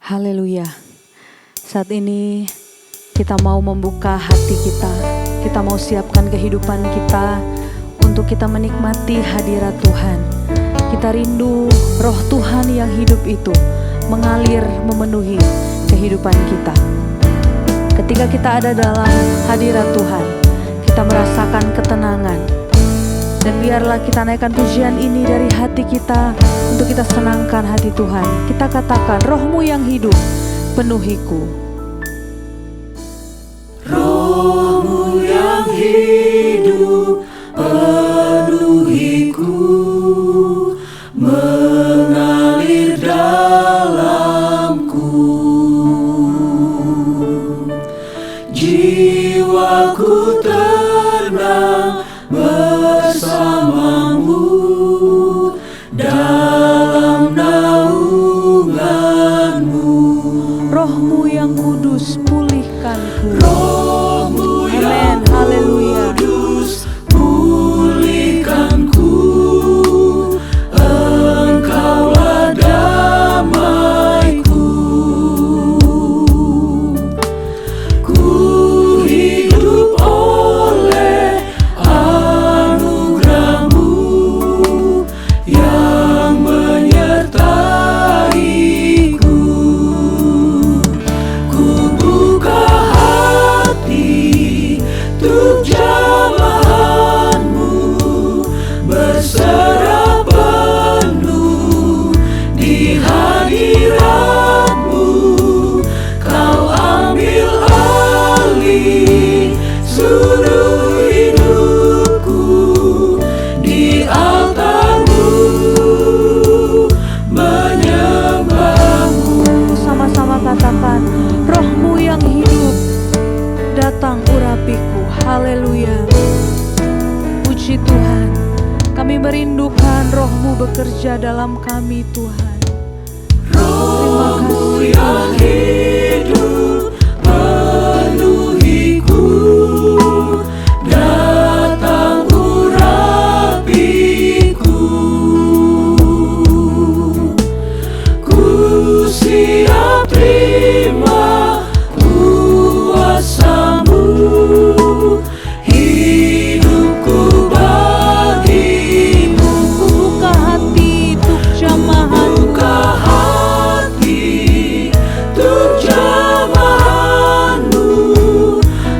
Haleluya. Saat ini kita mau membuka hati kita. Kita mau siapkan kehidupan kita untuk kita menikmati hadirat Tuhan. Kita rindu roh Tuhan yang hidup itu mengalir memenuhi kehidupan kita. Ketika kita ada dalam hadirat Tuhan, kita merasakan ketenangan. Dan biarlah kita naikkan pujian ini dari hati kita untuk kita senangkan hati Tuhan. Kita katakan, roh-Mu yang hidup penuhiku. Roh-Mu yang hidup penuhiku, mengalir dalamku. Jiwaku tenang bersamamu dalam naunganmu. Roh-Mu yang kudus pulihkanku. Roh-Mu yang Haleluya. kudus pulihkanku. Engkaulah damaiku. Ku hidup oleh anugerah-Mu yang menyertaiku. Ku buka hati untuk jamahan-Mu, berserah penuh di hadirat-Mu. Kau ambil alih seluruh hidupku di altar-Mu, menyembah-Mu. Sama-sama katakan, roh-Mu yang hidup datang urapiku. Haleluya. Puji Tuhan. Kami merindukan roh-Mu bekerja dalam kami Tuhan. Roh-Mu yang hidup penuhiku, datang urapiku. Ku siap terima kuasa-Mu, hidupku bagimu. Buka hati untuk jamahan-Mu. Buka hati untuk jamahan-Mu,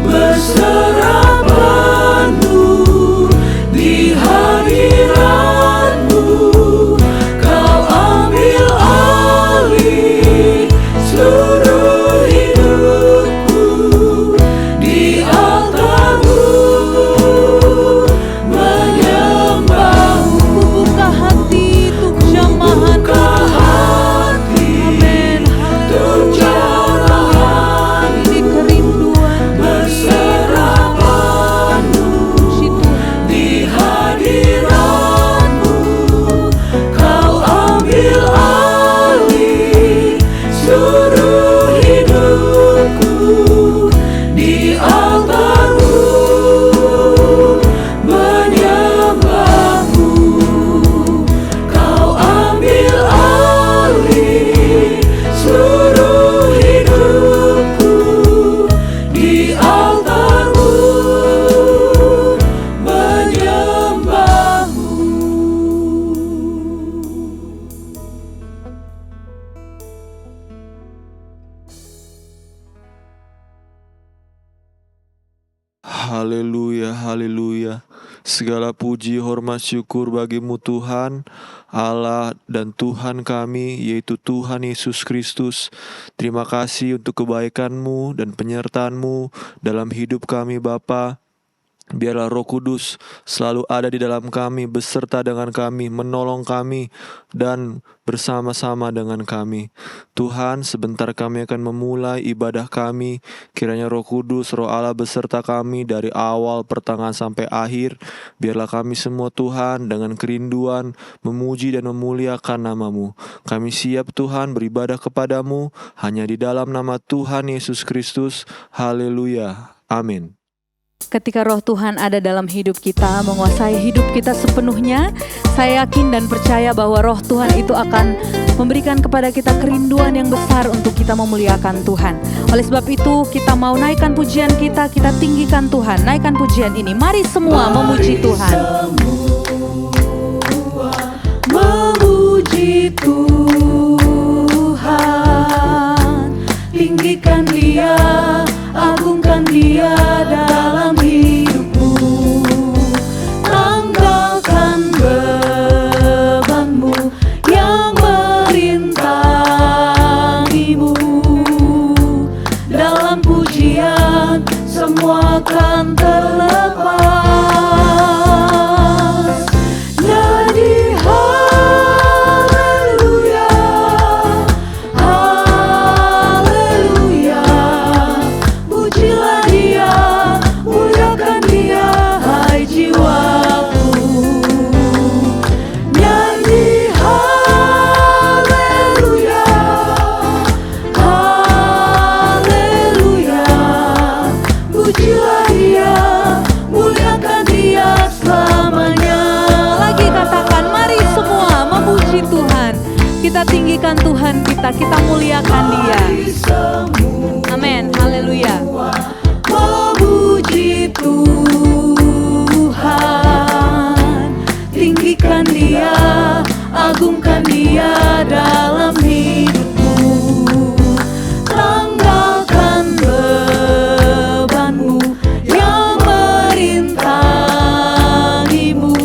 berserah penuh di hadirat-Mu. Kau ambil alih seluruh hidupku di altar-Mu, menyembah-Mu. Buka hati untuk jamahan-Mu. Buka hati untuk jamahan, Ini kerinduan berserah penuh puji Tuhan. di hadirat-Mu. Kau ambil alih seluruh hidupku di altar-Mu, menyembah-Mu. Kau ambil alih seluruh hidupku di altar-Mu, menyembah-Mu. Haleluya, haleluya. Segala puji, hormat, syukur bagimu Tuhan, Allah dan Tuhan kami, yaitu Tuhan Yesus Kristus. Terima kasih untuk kebaikan-Mu dan penyertaan-Mu dalam hidup kami Bapa. Biarlah Roh Kudus selalu ada di dalam kami, beserta dengan kami, menolong kami, dan bersama-sama dengan kami. Tuhan, sebentar kami akan memulai ibadah kami. Kiranya Roh Kudus, Roh Allah beserta kami dari awal, pertengahan, sampai akhir. Biarlah kami semua Tuhan dengan kerinduan memuji dan memuliakan nama-Mu. Kami siap Tuhan beribadah kepadamu hanya di dalam nama Tuhan Yesus Kristus. Haleluya. Amin. Ketika roh Tuhan ada dalam hidup kita, menguasai hidup kita sepenuhnya, saya yakin dan percaya bahwa roh Tuhan itu akan memberikan kepada kita kerinduan yang besar untuk kita memuliakan Tuhan. Oleh sebab itu kita mau naikkan pujian kita tinggikan Tuhan. Naikkan pujian ini, mari semua memuji Tuhan. Memuji Tuhan, tinggikan Dia, agungkan Dia dalam hidupmu. Tanggalkan bebanmu yang merintangimu. Dalam pujian semua akan terlepas. Nyanyi haleluya, haleluya. Pujilah Dia, muliakan Dia, hai jiwaku. Nyanyi haleluya, haleluya. Pujilah Dia, muliakan Dia selamanya. Lagi katakan, mari semua memuji Tuhan. Kita tinggikan Tuhan kita muliakan Dia. Amin, haleluya. Memuji Tuhan, tinggikan Dia, agungkan Dia dalam hidupmu. Tanggalkan bebanmu yang merintangimu.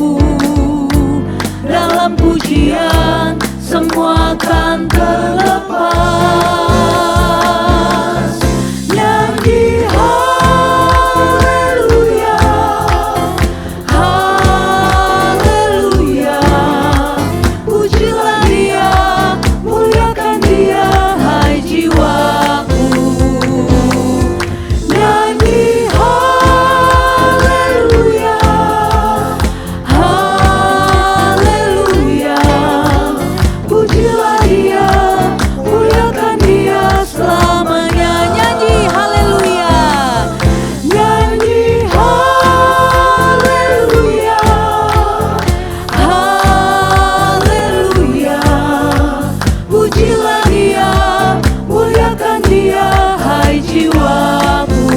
Dalam pujian semua akan terlepas. Nyanyi haleluya, haleluya. Pujilah Dia, muliakan Dia, hai jiwaku. Nyanyi haleluya, haleluya. Pujilah Dia, muliakan Dia selamanya. Nyanyi haleluya. Nyanyi haleluya, haleluya. Pujilah Dia, muliakan Dia, hai jiwaku.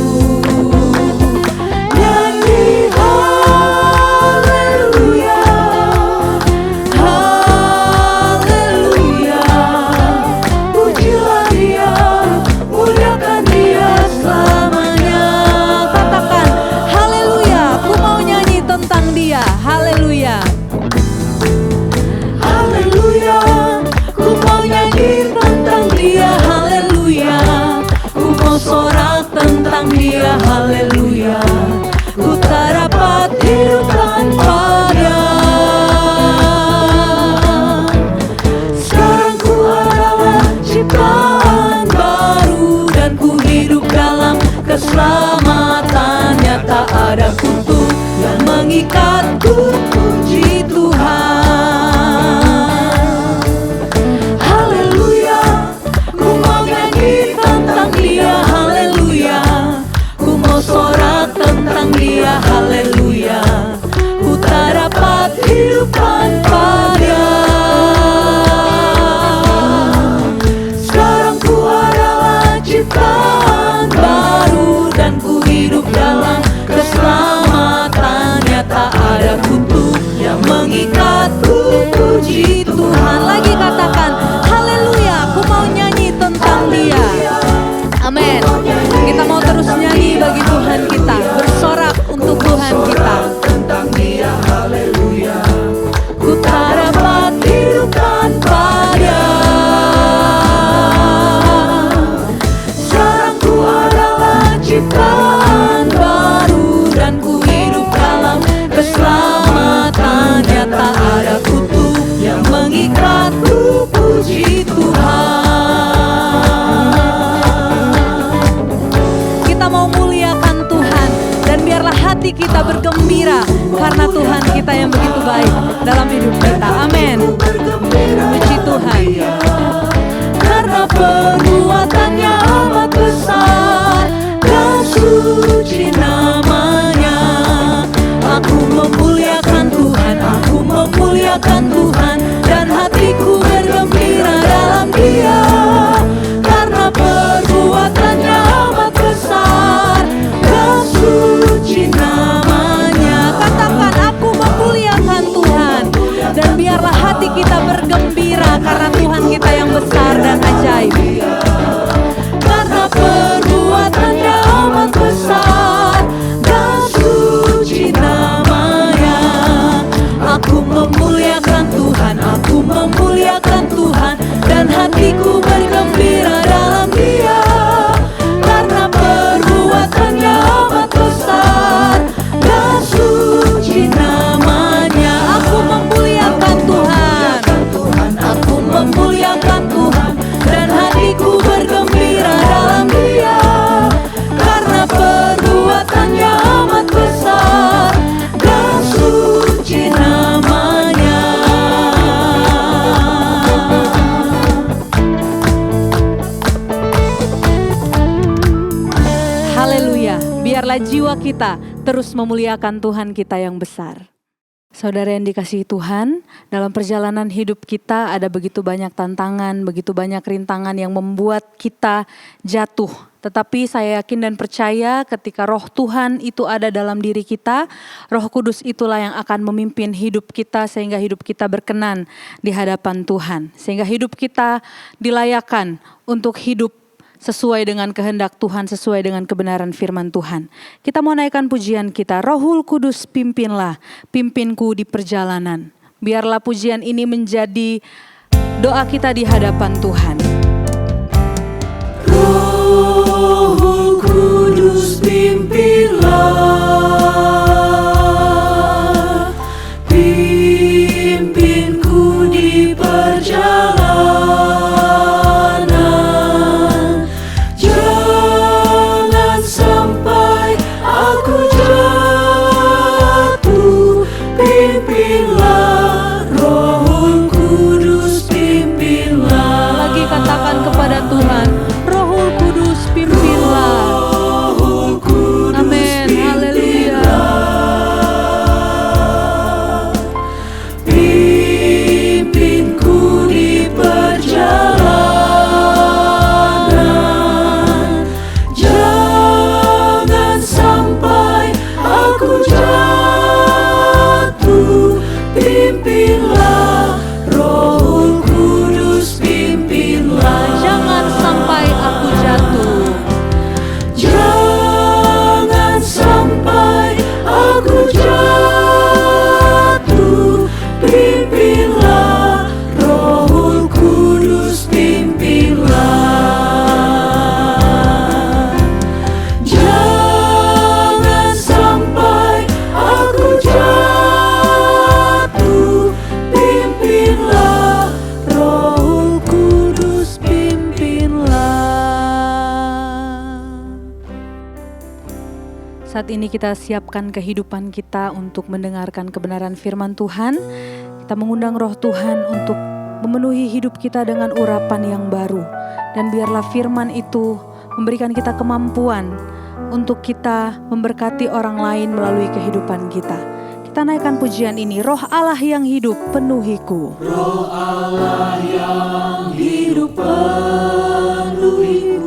Nyanyi haleluya, haleluya. Pujilah Dia, muliakan Dia selamanya. Katakan, haleluya, ku mau nyanyi tentang Dia. Haleluya. Haleluya, ku mau nyanyi tentang Dia. Haleluya, ku mau sorak tentang Dia. Haleluya, ku tak dapat hidup tanpa Dia. Sekarang ku adalah ciptaan baru dan ku hidup dalam keselamatannya. Tak ada kutuk yang mengikatku, puji Tuhan. Haleluya, ku mau nyanyi tentang Dia. Haleluya, ku mau sorak tentang Dia. Haleluya, ku tak dapat hidup tanpa Dia. Sekarang ku adalah ciptaan baru dan ku hidup dalam keselamatannya. Tak ada kutuk yang mengikatku, puji Tuhan. Lagi katakan, haleluya, ku mau nyanyi tentang Dia. Amin. Kita mau terus nyanyi bagi Tuhan kita, bersorak untuk Tuhan kita. Tentang Dia, haleluya. Ku tak dapat hidup tanpa Dia. Sekarang ku adalah ciptaan baru dan ku hidup dalam keselamatannya. Tak ada kutuk yang mengikatku, puji Tuhan. Kita mau muliakan Tuhan dan biarlah hati kita bergembira karena Tuhan kita yang begitu baik dalam hidup kita. Amin. Puji Tuhan. Karena perbuatannya amat besar dan suci namanya. Aku memuliakan Tuhan, aku memuliakan Tuhan, dan hatiku bergembira dan ajaib. Karena perbuatannya amat besar dan suci namanya. Aku memuliakan Tuhan, aku memuliakan Tuhan, dan hatiku bergembira dalam Dia. Karena perbuatannya amat besar dan suci namanya. Aku memuliakan Tuhan, aku memuliakan Tuhan, dan hatiku bergembira dalam Dia. Karena perbuatannya amat besar dan suci namanya. Haleluya, biarlah jiwa kita terus memuliakan Tuhan kita yang besar. Saudara yang dikasihi Tuhan, dalam perjalanan hidup kita ada begitu banyak tantangan, begitu banyak rintangan yang membuat kita jatuh. Tetapi saya yakin dan percaya ketika Roh Tuhan itu ada dalam diri kita, Roh Kudus itulah yang akan memimpin hidup kita sehingga hidup kita berkenan di hadapan Tuhan. Sehingga hidup kita dilayakan untuk hidup sesuai dengan kehendak Tuhan, sesuai dengan kebenaran firman Tuhan. Kita mau naikkan pujian kita, Rohul Kudus pimpinlah, pimpinku di perjalanan. Biarlah pujian ini menjadi doa kita di hadapan Tuhan. Rohul Kudus pimpinlah, pimpinku di perjalanan. Jangan sampai aku jatuh, pimpinlah, Rohul Kudus pimpinlah. Lagi katakan kepada Tuhan, Rohul Kudus pimpinlah. Rohul Kudus Amin, haleluya. pimpinku di perjalanan. Jangan sampai aku jatuh, pimpinlah, Rohul Kudus pimpinlah. Jangan sampai aku jatuh. Jangan sampai aku jatuh, pimpinlah, Rohul Kudus pimpinlah. Jangan sampai aku jatuh, pimpinlah, Rohul Kudus pimpinlah. Saat ini kita siapkan kehidupan kita untuk mendengarkan kebenaran firman Tuhan. Kita mengundang Roh Tuhan untuk memenuhi hidup kita dengan urapan yang baru. Dan biarlah firman itu memberikan kita kemampuan untuk kita memberkati orang lain melalui kehidupan kita. Kita naikkan pujian ini, Roh Allah yang hidup penuhiku. Roh Allah yang hidup penuhiku.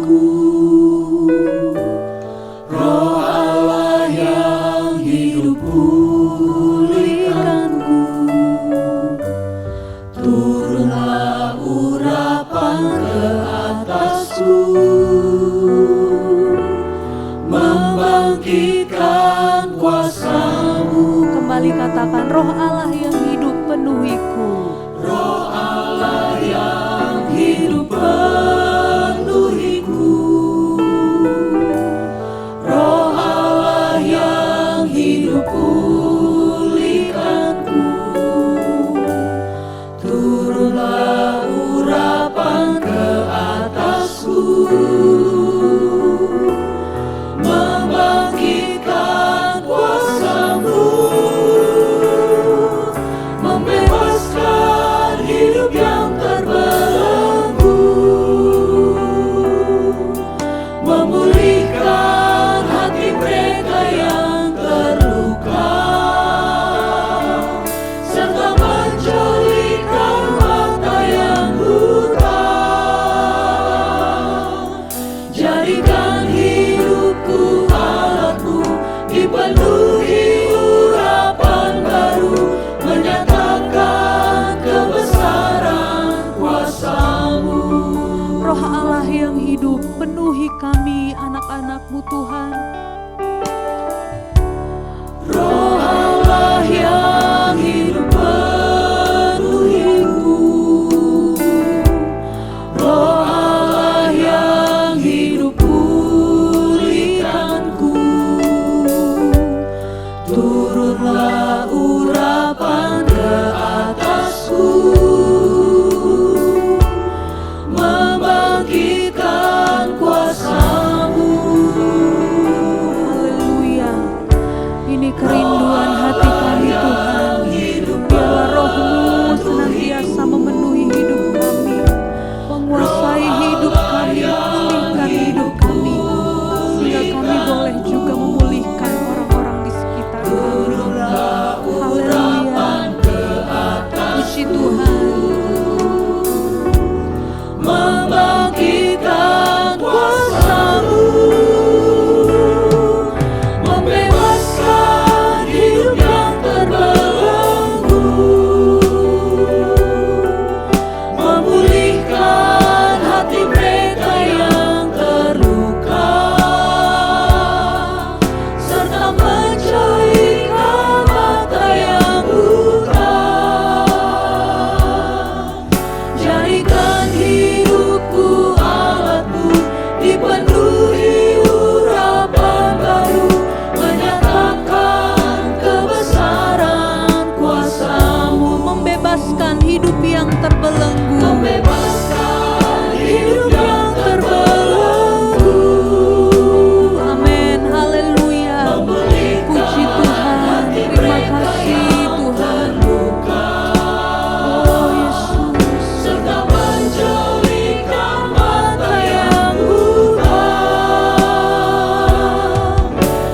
Roh Allah yang hidup pulihkanku. Turunlah urapan ke atasku, membangkitkan kuasa-Mu. Kembali katakan, Roh Allah yang hidup penuhiku. Roh Allah yang hidup Roh Allah yang hidup, penuhi kami anak-anak-Mu Tuhan. Roh Allah yang hidup penuhiku, Roh Allah yang hidup pulihkanku, turunlah urapan ke atasku, membangkitkan kuasa-Mu. Haleluya. Ini kerinduan hati kami Tuhan. Biarlah Roh-Mu senantiasa memenuhi hidup kami, menguasai hidup kami, memulihkan hidup kami, sehingga kami boleh juga memulihkan orang-orang di sekitar kami. Haleluya. Puji Tuhan. Membangkitkan kuasa-Mu, membebaskan hidup yang terbelenggu, memulihkan hati mereka yang terluka, serta menjauhkan mata yang buta. Jadikan hidupku alat-Mu, dipenuhi urapan baru, menyatakan kebesaran kuasa-Mu, Membebaskan hidup yang terbelenggu. membebaskan hidup yang terbelenggu, Amin. Haleluya. Puji Tuhan. Terima kasih Tuhan. Oh Yesus. serta menjauhkan mata yang buta.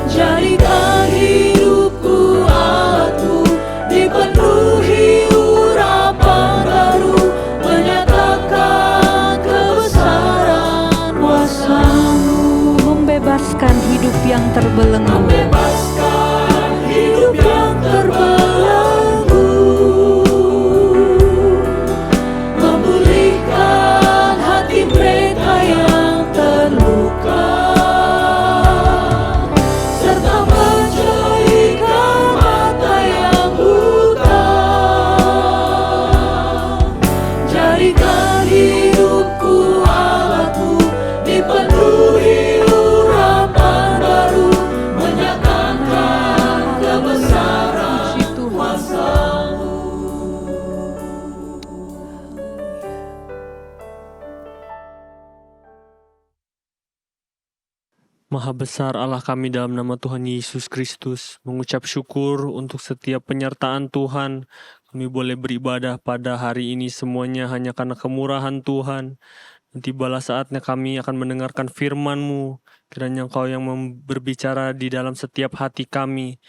Jadikan hidupku alat-Mu, dipenuhi urapan baru, menyatakan kebesaran kuasa-Mu, Membebaskan hidup yang terbelenggu. membebaskan hidup yang terbelenggu, memulihkan hati mereka yang terluka, serta menjauhkan mata yang buta. Jadikan hidupku alat-Mu, dipenuhi urapan baru, menyatakan kebesaran Puji Tuhan. kuasa-Mu. Maha besar Allah kami dalam nama Tuhan Yesus Kristus, mengucap syukur untuk setiap penyertaan Tuhan. Kami boleh beribadah pada hari ini semuanya hanya karena kemurahan Tuhan. Dan tibalah saatnya kami akan mendengarkan firman-Mu. Kiranya Engkau yang berbicara di dalam setiap hati kami,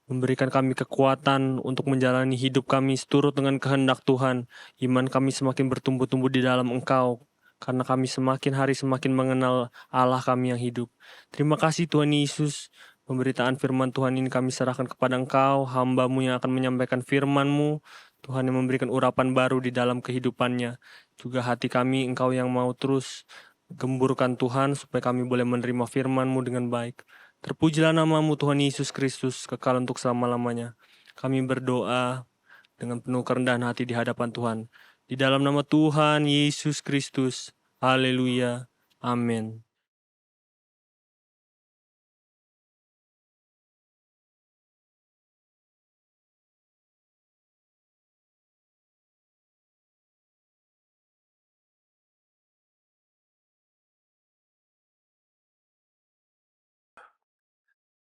memberikan kami kekuatan untuk menjalani hidup kami seturut dengan kehendak Tuhan. Iman kami semakin bertumbuh-tumbuh di dalam Engkau, karena kami semakin hari semakin mengenal Allah kami yang hidup. Terima kasih Tuhan Yesus. Pemberitaan firman Tuhan ini kami serahkan kepada Engkau, hamba-Mu yang akan menyampaikan firman-Mu. Tuhan yang memberikan urapan baru di dalam kehidupannya. Juga hati kami Engkau yang mau terus gemburkan Tuhan, supaya kami boleh menerima firman-Mu dengan baik. Terpujilah nama-Mu Tuhan Yesus Kristus, kekal untuk selama-lamanya. Kami berdoa dengan penuh kerendahan hati di hadapan Tuhan. Di dalam nama Tuhan Yesus Kristus. Haleluya. Amin.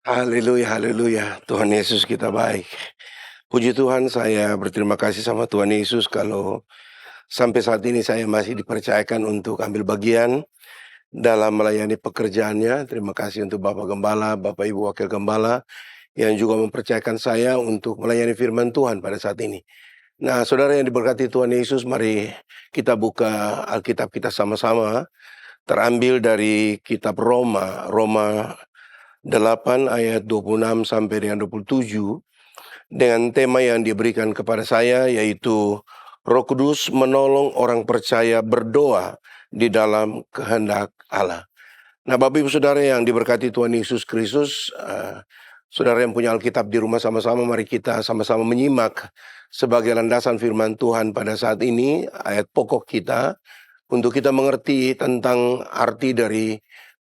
Haleluya, haleluya. Tuhan Yesus kita baik. Puji Tuhan, saya berterima kasih sama Tuhan Yesus kalau sampai saat ini saya masih dipercayakan untuk ambil bagian dalam melayani pekerjaannya. Terima kasih untuk Bapak Gembala, Bapak Ibu Wakil Gembala yang juga mempercayakan saya untuk melayani firman Tuhan pada saat ini. Nah, saudara yang diberkati Tuhan Yesus, mari kita buka Alkitab kita sama-sama. Terambil dari kitab Roma 8 ayat 26 sampai dengan 27 dengan tema yang diberikan kepada saya, yaitu Roh Kudus menolong orang percaya berdoa di dalam kehendak Allah. Nah, Bapak Ibu Saudara yang diberkati Tuhan Yesus Kristus, saudara yang punya Alkitab di rumah, sama-sama mari kita sama-sama menyimak sebagai landasan firman Tuhan pada saat ini, ayat pokok kita, untuk kita mengerti tentang arti dari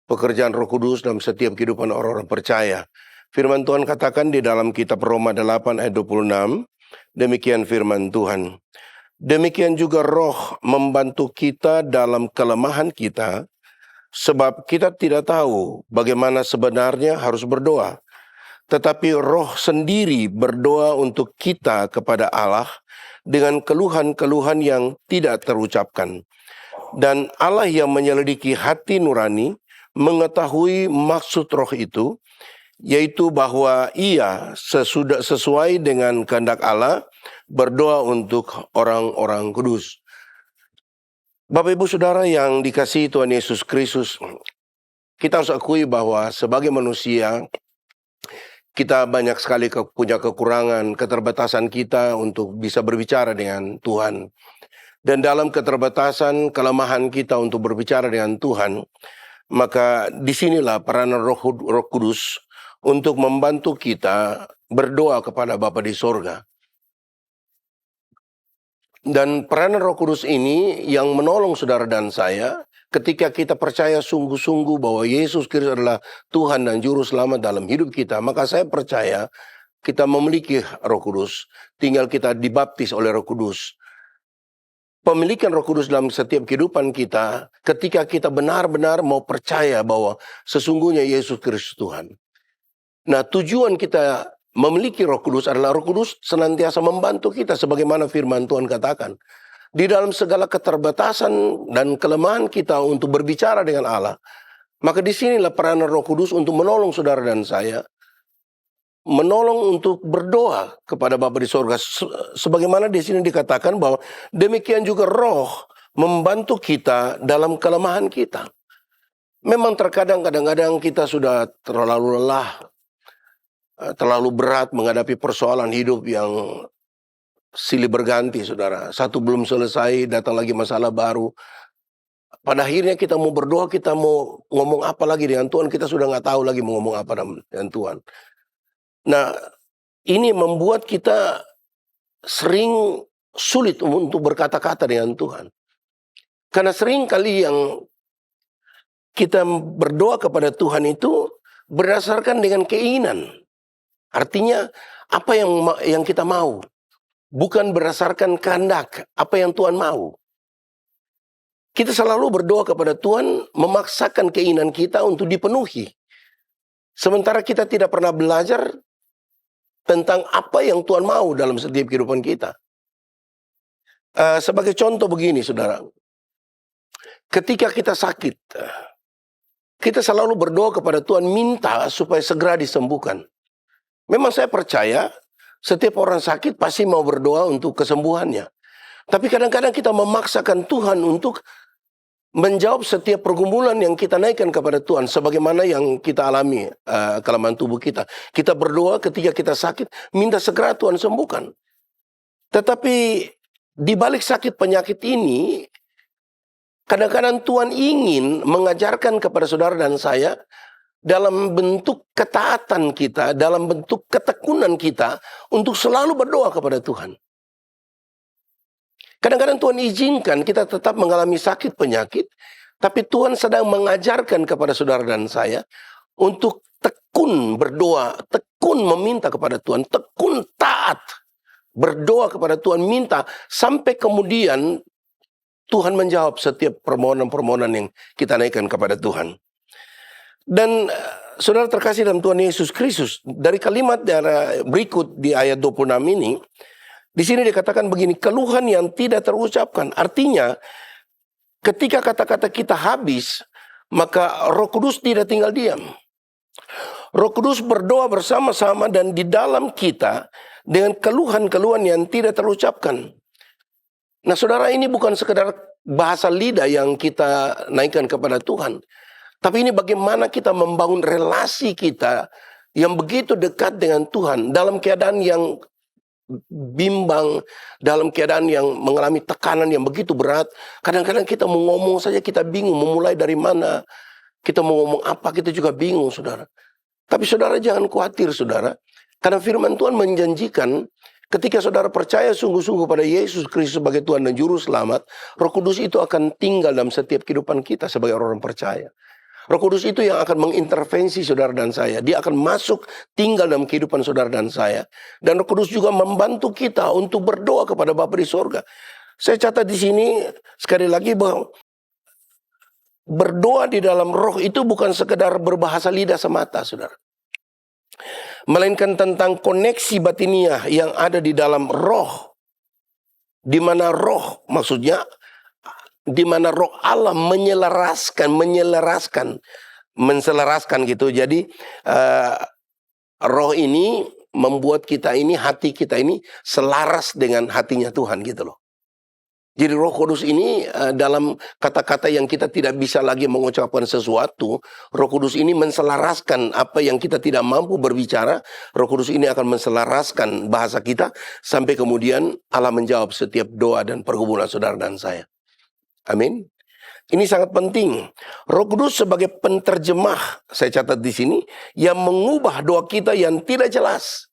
pekerjaan Roh Kudus dalam setiap kehidupan orang-orang percaya. Firman Tuhan katakan di dalam kitab Roma 8 ayat 26, demikian firman Tuhan. Demikian juga Roh membantu kita dalam kelemahan kita, sebab kita tidak tahu bagaimana sebenarnya harus berdoa. Tetapi Roh sendiri berdoa untuk kita kepada Allah dengan keluhan-keluhan yang tidak terucapkan. Dan Allah yang menyelidiki hati nurani mengetahui maksud Roh itu, yaitu bahwa Ia sesuai dengan kehendak Allah berdoa untuk orang-orang kudus. Bapak Ibu Saudara yang dikasihi Tuhan Yesus Kristus, kita harus akui bahwa sebagai manusia, kita banyak sekali punya kekurangan, keterbatasan kita untuk bisa berbicara dengan Tuhan. Dan dalam keterbatasan, kelemahan kita untuk berbicara dengan Tuhan, maka disinilah peranan Roh Kudus untuk membantu kita berdoa kepada Bapa di sorga. Dan peranan Roh Kudus ini yang menolong saudara dan saya ketika kita percaya sungguh-sungguh bahwa Yesus Kristus adalah Tuhan dan Juru Selamat dalam hidup kita. Maka saya percaya kita memiliki Roh Kudus, tinggal kita dibaptis oleh Roh Kudus. Pemilikan Roh Kudus dalam setiap kehidupan kita ketika kita benar-benar mau percaya bahwa sesungguhnya Yesus Kristus Tuhan. Nah, tujuan kita memiliki Roh Kudus adalah Roh Kudus senantiasa membantu kita sebagaimana firman Tuhan katakan. Di dalam segala keterbatasan dan kelemahan kita untuk berbicara dengan Allah, maka disinilah peranan Roh Kudus untuk menolong saudara dan saya, menolong untuk berdoa kepada Bapa di sorga. Sebagaimana di sini dikatakan bahwa demikian juga Roh membantu kita dalam kelemahan kita. Memang kadang-kadang kita sudah terlalu lelah, terlalu berat menghadapi persoalan hidup yang silih berganti, saudara. Satu belum selesai, datang lagi masalah baru. Pada akhirnya kita mau berdoa, kita mau ngomong apa lagi dengan Tuhan, kita sudah nggak tahu lagi mau ngomong apa dengan Tuhan. Nah, ini membuat kita sering sulit untuk berkata-kata dengan Tuhan. Karena sering kali yang kita berdoa kepada Tuhan itu berdasarkan dengan keinginan. Artinya apa yang kita mau, bukan berdasarkan kehendak apa yang Tuhan mau. Kita selalu berdoa kepada Tuhan memaksakan keinginan kita untuk dipenuhi. Sementara kita tidak pernah belajar tentang apa yang Tuhan mau dalam setiap kehidupan kita. Sebagai contoh begini, saudara. Ketika kita sakit, kita selalu berdoa kepada Tuhan minta supaya segera disembuhkan. Memang saya percaya setiap orang sakit pasti mau berdoa untuk kesembuhannya. Tapi kadang-kadang kita memaksakan Tuhan untuk menjawab setiap pergumulan yang kita naikkan kepada Tuhan. Sebagaimana yang kita alami kelemahan tubuh kita. Kita berdoa ketika kita sakit, minta segera Tuhan sembuhkan. Tetapi di balik sakit penyakit ini, kadang-kadang Tuhan ingin mengajarkan kepada saudara dan saya dalam bentuk ketaatan kita, dalam bentuk ketekunan kita untuk selalu berdoa kepada Tuhan. Kadang-kadang Tuhan izinkan kita tetap mengalami sakit penyakit, tapi Tuhan sedang mengajarkan kepada saudara dan saya untuk tekun berdoa, tekun meminta kepada Tuhan, tekun taat berdoa kepada Tuhan, minta sampai kemudian Tuhan menjawab setiap permohonan-permohonan yang kita naikkan kepada Tuhan. Dan saudara terkasih dalam Tuhan Yesus Kristus, dari kalimat berikut di ayat 26 ini, di sini dikatakan begini, keluhan yang tidak terucapkan. Artinya, ketika kata-kata kita habis, maka Roh Kudus tidak tinggal diam. Roh Kudus berdoa bersama-sama dan di dalam kita dengan keluhan-keluhan yang tidak terucapkan. Nah, saudara, ini bukan sekedar bahasa lidah yang kita naikkan kepada Tuhan. Tapi ini bagaimana kita membangun relasi kita yang begitu dekat dengan Tuhan dalam keadaan yang bimbang, dalam keadaan yang mengalami tekanan yang begitu berat. Kadang-kadang kita mau ngomong saja kita bingung, memulai dari mana. Kita mau ngomong apa, kita juga bingung, saudara. Tapi saudara jangan khawatir, saudara. Karena firman Tuhan menjanjikan, ketika saudara percaya sungguh-sungguh pada Yesus Kristus sebagai Tuhan dan Juru Selamat, Roh Kudus itu akan tinggal dalam setiap kehidupan kita sebagai orang percaya. Roh Kudus itu yang akan mengintervensi saudara dan saya. Dia akan masuk tinggal dalam kehidupan saudara dan saya. Dan Roh Kudus juga membantu kita untuk berdoa kepada Bapa di sorga. Saya catat di sini sekali lagi bahwa berdoa di dalam roh itu bukan sekedar berbahasa lidah semata, saudara. Melainkan tentang koneksi batiniah yang ada di dalam roh. Di mana roh, maksudnya di mana roh Allah menselaraskan gitu. Jadi roh ini membuat kita ini, hati kita ini selaras dengan hatinya Tuhan gitu loh. Jadi Roh Kudus ini dalam kata-kata yang kita tidak bisa lagi mengucapkan sesuatu, Roh Kudus ini menselaraskan apa yang kita tidak mampu berbicara. Roh Kudus ini akan menselaraskan bahasa kita sampai kemudian Allah menjawab setiap doa dan pergumulan saudara dan saya. Amin. Ini sangat penting. Roh Kudus sebagai penterjemah, saya catat di sini, yang mengubah doa kita yang tidak jelas,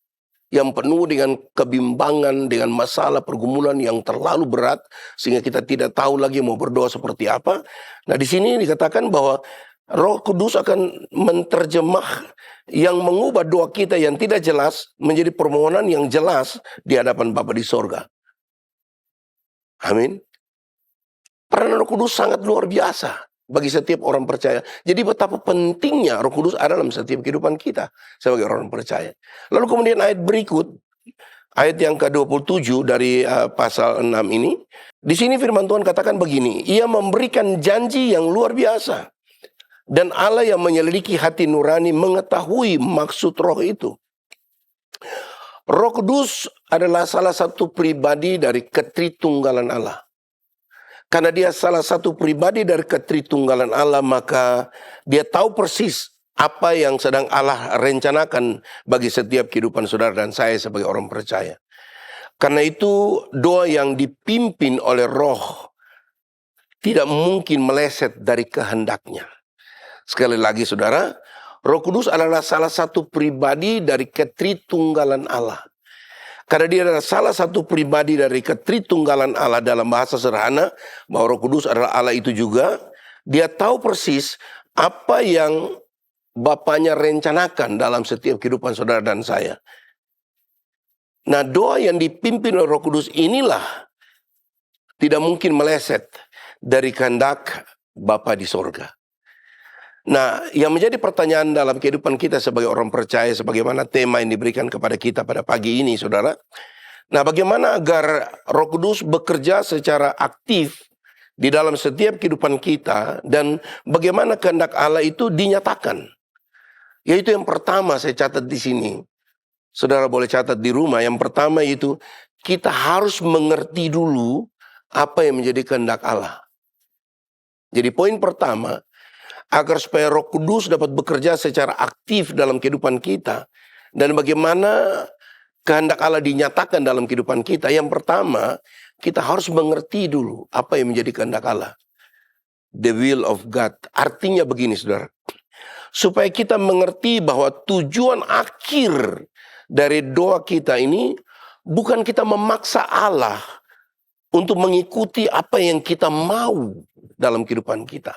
yang penuh dengan kebimbangan, dengan masalah pergumulan yang terlalu berat, sehingga kita tidak tahu lagi mau berdoa seperti apa. Nah, di sini dikatakan bahwa Roh Kudus akan menterjemah yang mengubah doa kita yang tidak jelas menjadi permohonan yang jelas di hadapan Bapa di sorga. Amin. Peranan Roh Kudus sangat luar biasa bagi setiap orang percaya. Jadi betapa pentingnya Roh Kudus ada dalam setiap kehidupan kita sebagai orang percaya. Lalu kemudian ayat berikut, ayat yang ke-27 dari pasal 6 ini. Di sini firman Tuhan katakan begini, Ia memberikan janji yang luar biasa. Dan Allah yang menyelidiki hati nurani mengetahui maksud roh itu. Roh Kudus adalah salah satu pribadi dari ketritunggalan Allah. Karena dia salah satu pribadi dari ketritunggalan Allah, maka dia tahu persis apa yang sedang Allah rencanakan bagi setiap kehidupan saudara dan saya sebagai orang percaya. Karena itu doa yang dipimpin oleh roh tidak mungkin meleset dari kehendaknya. Sekali lagi saudara, Roh Kudus adalah salah satu pribadi dari ketritunggalan Allah. Karena dia adalah salah satu pribadi dari ketritunggalan Allah, dalam bahasa sederhana, bahwa Roh Kudus adalah Allah itu juga. Dia tahu persis apa yang Bapaknya rencanakan dalam setiap kehidupan saudara dan saya. Nah, doa yang dipimpin oleh Roh Kudus inilah tidak mungkin meleset dari kehendak Bapa di sorga. Nah, yang menjadi pertanyaan dalam kehidupan kita sebagai orang percaya, sebagaimana tema yang diberikan kepada kita pada pagi ini, saudara. Nah, bagaimana agar Roh Kudus bekerja secara aktif di dalam setiap kehidupan kita, dan bagaimana kehendak Allah itu dinyatakan. Yaitu yang pertama saya catat di sini. Saudara boleh catat di rumah. Yang pertama itu, kita harus mengerti dulu apa yang menjadi kehendak Allah. Jadi poin pertama, agar supaya Roh Kudus dapat bekerja secara aktif dalam kehidupan kita, dan bagaimana kehendak Allah dinyatakan dalam kehidupan kita. Yang pertama, kita harus mengerti dulu apa yang menjadi kehendak Allah. The will of God. Artinya begini, saudara. Supaya kita mengerti bahwa tujuan akhir dari doa kita ini bukan kita memaksa Allah untuk mengikuti apa yang kita mau dalam kehidupan kita.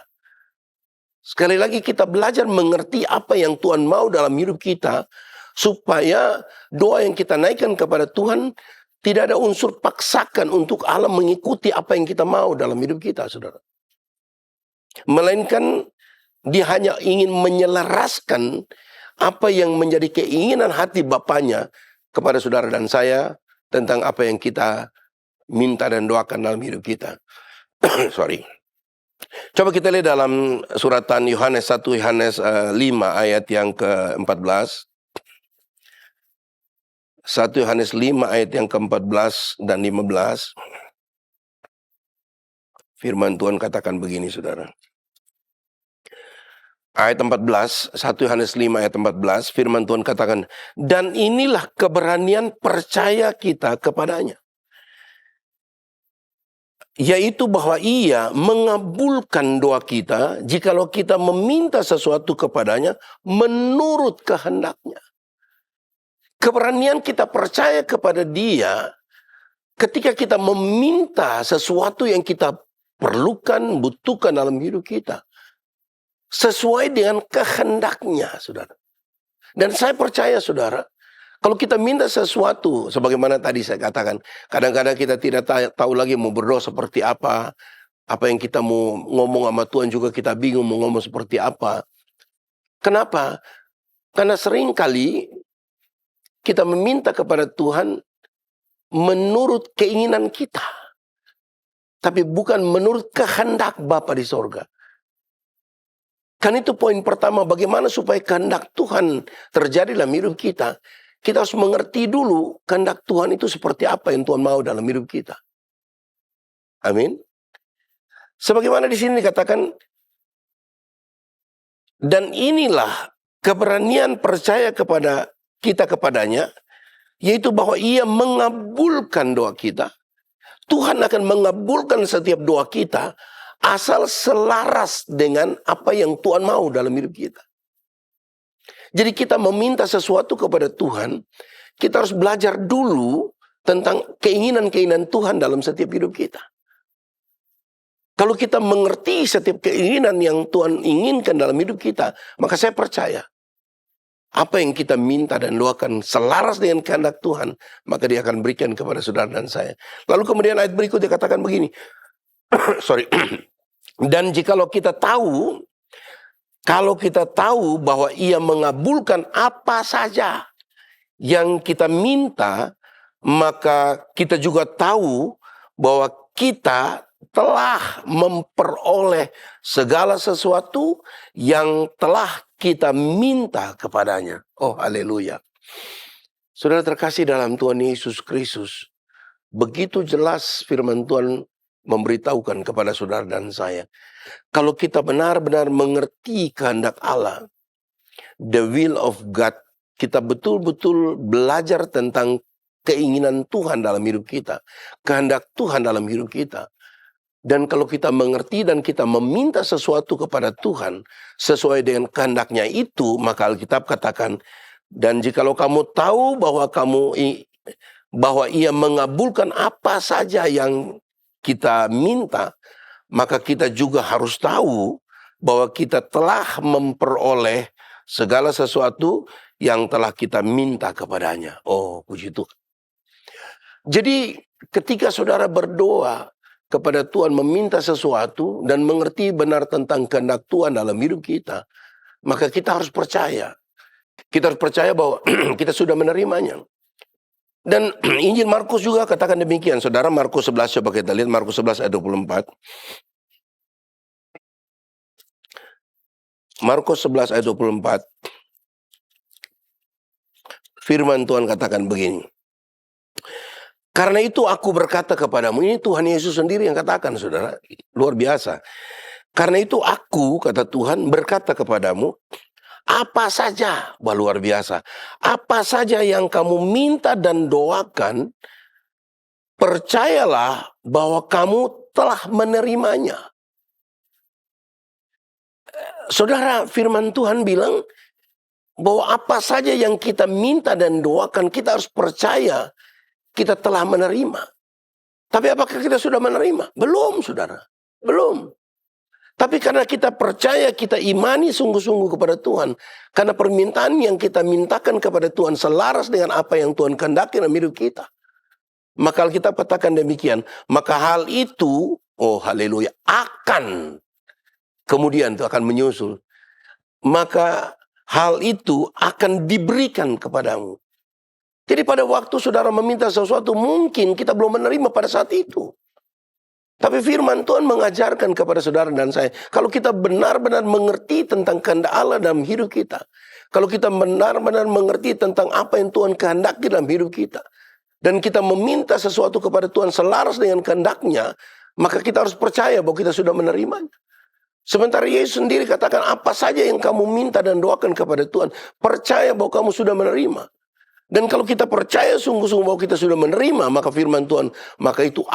Sekali lagi kita belajar mengerti apa yang Tuhan mau dalam hidup kita, supaya doa yang kita naikkan kepada Tuhan tidak ada unsur paksakan untuk Allah mengikuti apa yang kita mau dalam hidup kita, saudara. Melainkan dia hanya ingin menyelaraskan apa yang menjadi keinginan hati Bapaknya kepada saudara dan saya tentang apa yang kita minta dan doakan dalam hidup kita. Sorry. Coba kita lihat dalam suratan Yohanes 1 Yohanes 5 ayat yang ke-14. 1 Yohanes 5 ayat yang ke-14 dan 15. Firman Tuhan katakan begini, saudara. ayat 14, 1 Yohanes 5 ayat 14, firman Tuhan katakan, dan inilah keberanian percaya kita kepadanya, yaitu bahwa ia mengabulkan doa kita jikalau kita meminta sesuatu kepadanya menurut kehendaknya. Keberanian kita percaya kepada dia ketika kita meminta sesuatu yang kita perlukan, butuhkan dalam hidup kita, sesuai dengan kehendaknya, saudara. Dan saya percaya, saudara, kalau kita minta sesuatu, sebagaimana tadi saya katakan, kadang-kadang kita tidak tahu lagi mau berdoa seperti apa yang kita mau ngomong sama Tuhan juga kita bingung mau ngomong seperti apa. Kenapa? Karena seringkali kita meminta kepada Tuhan menurut keinginan kita, tapi bukan menurut kehendak Bapa di sorga. Kan itu poin pertama, bagaimana supaya kehendak Tuhan terjadi dalam hidup kita. Kita harus mengerti dulu kehendak Tuhan itu seperti apa yang Tuhan mau dalam hidup kita. Amin. Sebagaimana di sini dikatakan, dan inilah keberanian percaya kepada kita kepadanya, yaitu bahwa ia mengabulkan doa kita. Tuhan akan mengabulkan setiap doa kita asal selaras dengan apa yang Tuhan mau dalam hidup kita. Jadi kita meminta sesuatu kepada Tuhan, kita harus belajar dulu tentang keinginan-keinginan Tuhan dalam setiap hidup kita. Kalau kita mengerti setiap keinginan yang Tuhan inginkan dalam hidup kita, maka saya percaya apa yang kita minta dan doakan selaras dengan kehendak Tuhan, maka dia akan berikan kepada saudara dan saya. Lalu kemudian ayat berikut dia katakan begini. Dan jikalau kita tahu, kalau kita tahu bahwa ia mengabulkan apa saja yang kita minta, maka kita juga tahu bahwa kita telah memperoleh segala sesuatu yang telah kita minta kepadanya. Oh, haleluya. Saudara terkasih dalam Tuhan Yesus Kristus, begitu jelas firman Tuhan memberitahukan kepada saudara dan saya. Kalau kita benar-benar mengerti kehendak Allah, the will of God, kita betul-betul belajar tentang keinginan Tuhan dalam hidup kita, kehendak Tuhan dalam hidup kita. Dan kalau kita mengerti dan kita meminta sesuatu kepada Tuhan sesuai dengan kehendaknya itu, maka Alkitab katakan, dan jikalau kamu tahu bahwa ia mengabulkan apa saja yang kita minta, maka kita juga harus tahu bahwa kita telah memperoleh segala sesuatu yang telah kita minta kepadanya. Oh, puji Tuhan. Jadi ketika saudara berdoa kepada Tuhan meminta sesuatu dan mengerti benar tentang kehendak Tuhan dalam hidup kita, maka kita harus percaya. Kita harus percaya bahwa kita sudah menerimanya. Dan Injil Markus juga katakan demikian. Saudara, Markus 11, coba kita lihat Markus 11 ayat 24. Markus 11 ayat 24. Firman Tuhan katakan begini. Karena itu aku berkata kepadamu, ini Tuhan Yesus sendiri yang katakan, saudara. Luar biasa. Karena itu aku, kata Tuhan, berkata kepadamu, apa saja, wah luar biasa. Apa saja yang kamu minta dan doakan, percayalah bahwa kamu telah menerimanya. Saudara, firman Tuhan bilang bahwa apa saja yang kita minta dan doakan, kita harus percaya kita telah menerima. Tapi apakah kita sudah menerima? Belum, saudara. Belum. Tapi karena kita percaya, kita imani sungguh-sungguh kepada Tuhan. Karena permintaan yang kita mintakan kepada Tuhan selaras dengan apa yang Tuhan kehendaki dalam hidup kita. Maka Alkitab katakan demikian. Maka hal itu, oh haleluya, akan kemudian itu akan menyusul. Maka hal itu akan diberikan kepadamu. Jadi pada waktu saudara meminta sesuatu, mungkin kita belum menerima pada saat itu. Tapi firman Tuhan mengajarkan kepada saudara dan saya, kalau kita benar-benar mengerti tentang kehendak Allah dalam hidup kita, kalau kita benar-benar mengerti tentang apa yang Tuhan kehendaki dalam hidup kita, dan kita meminta sesuatu kepada Tuhan selaras dengan kehendaknya, maka kita harus percaya bahwa kita sudah menerimanya. Sementara Yesus sendiri katakan, apa saja yang kamu minta dan doakan kepada Tuhan, percaya bahwa kamu sudah menerima. Dan kalau kita percaya sungguh-sungguh bahwa kita sudah menerima, maka firman Tuhan, maka itu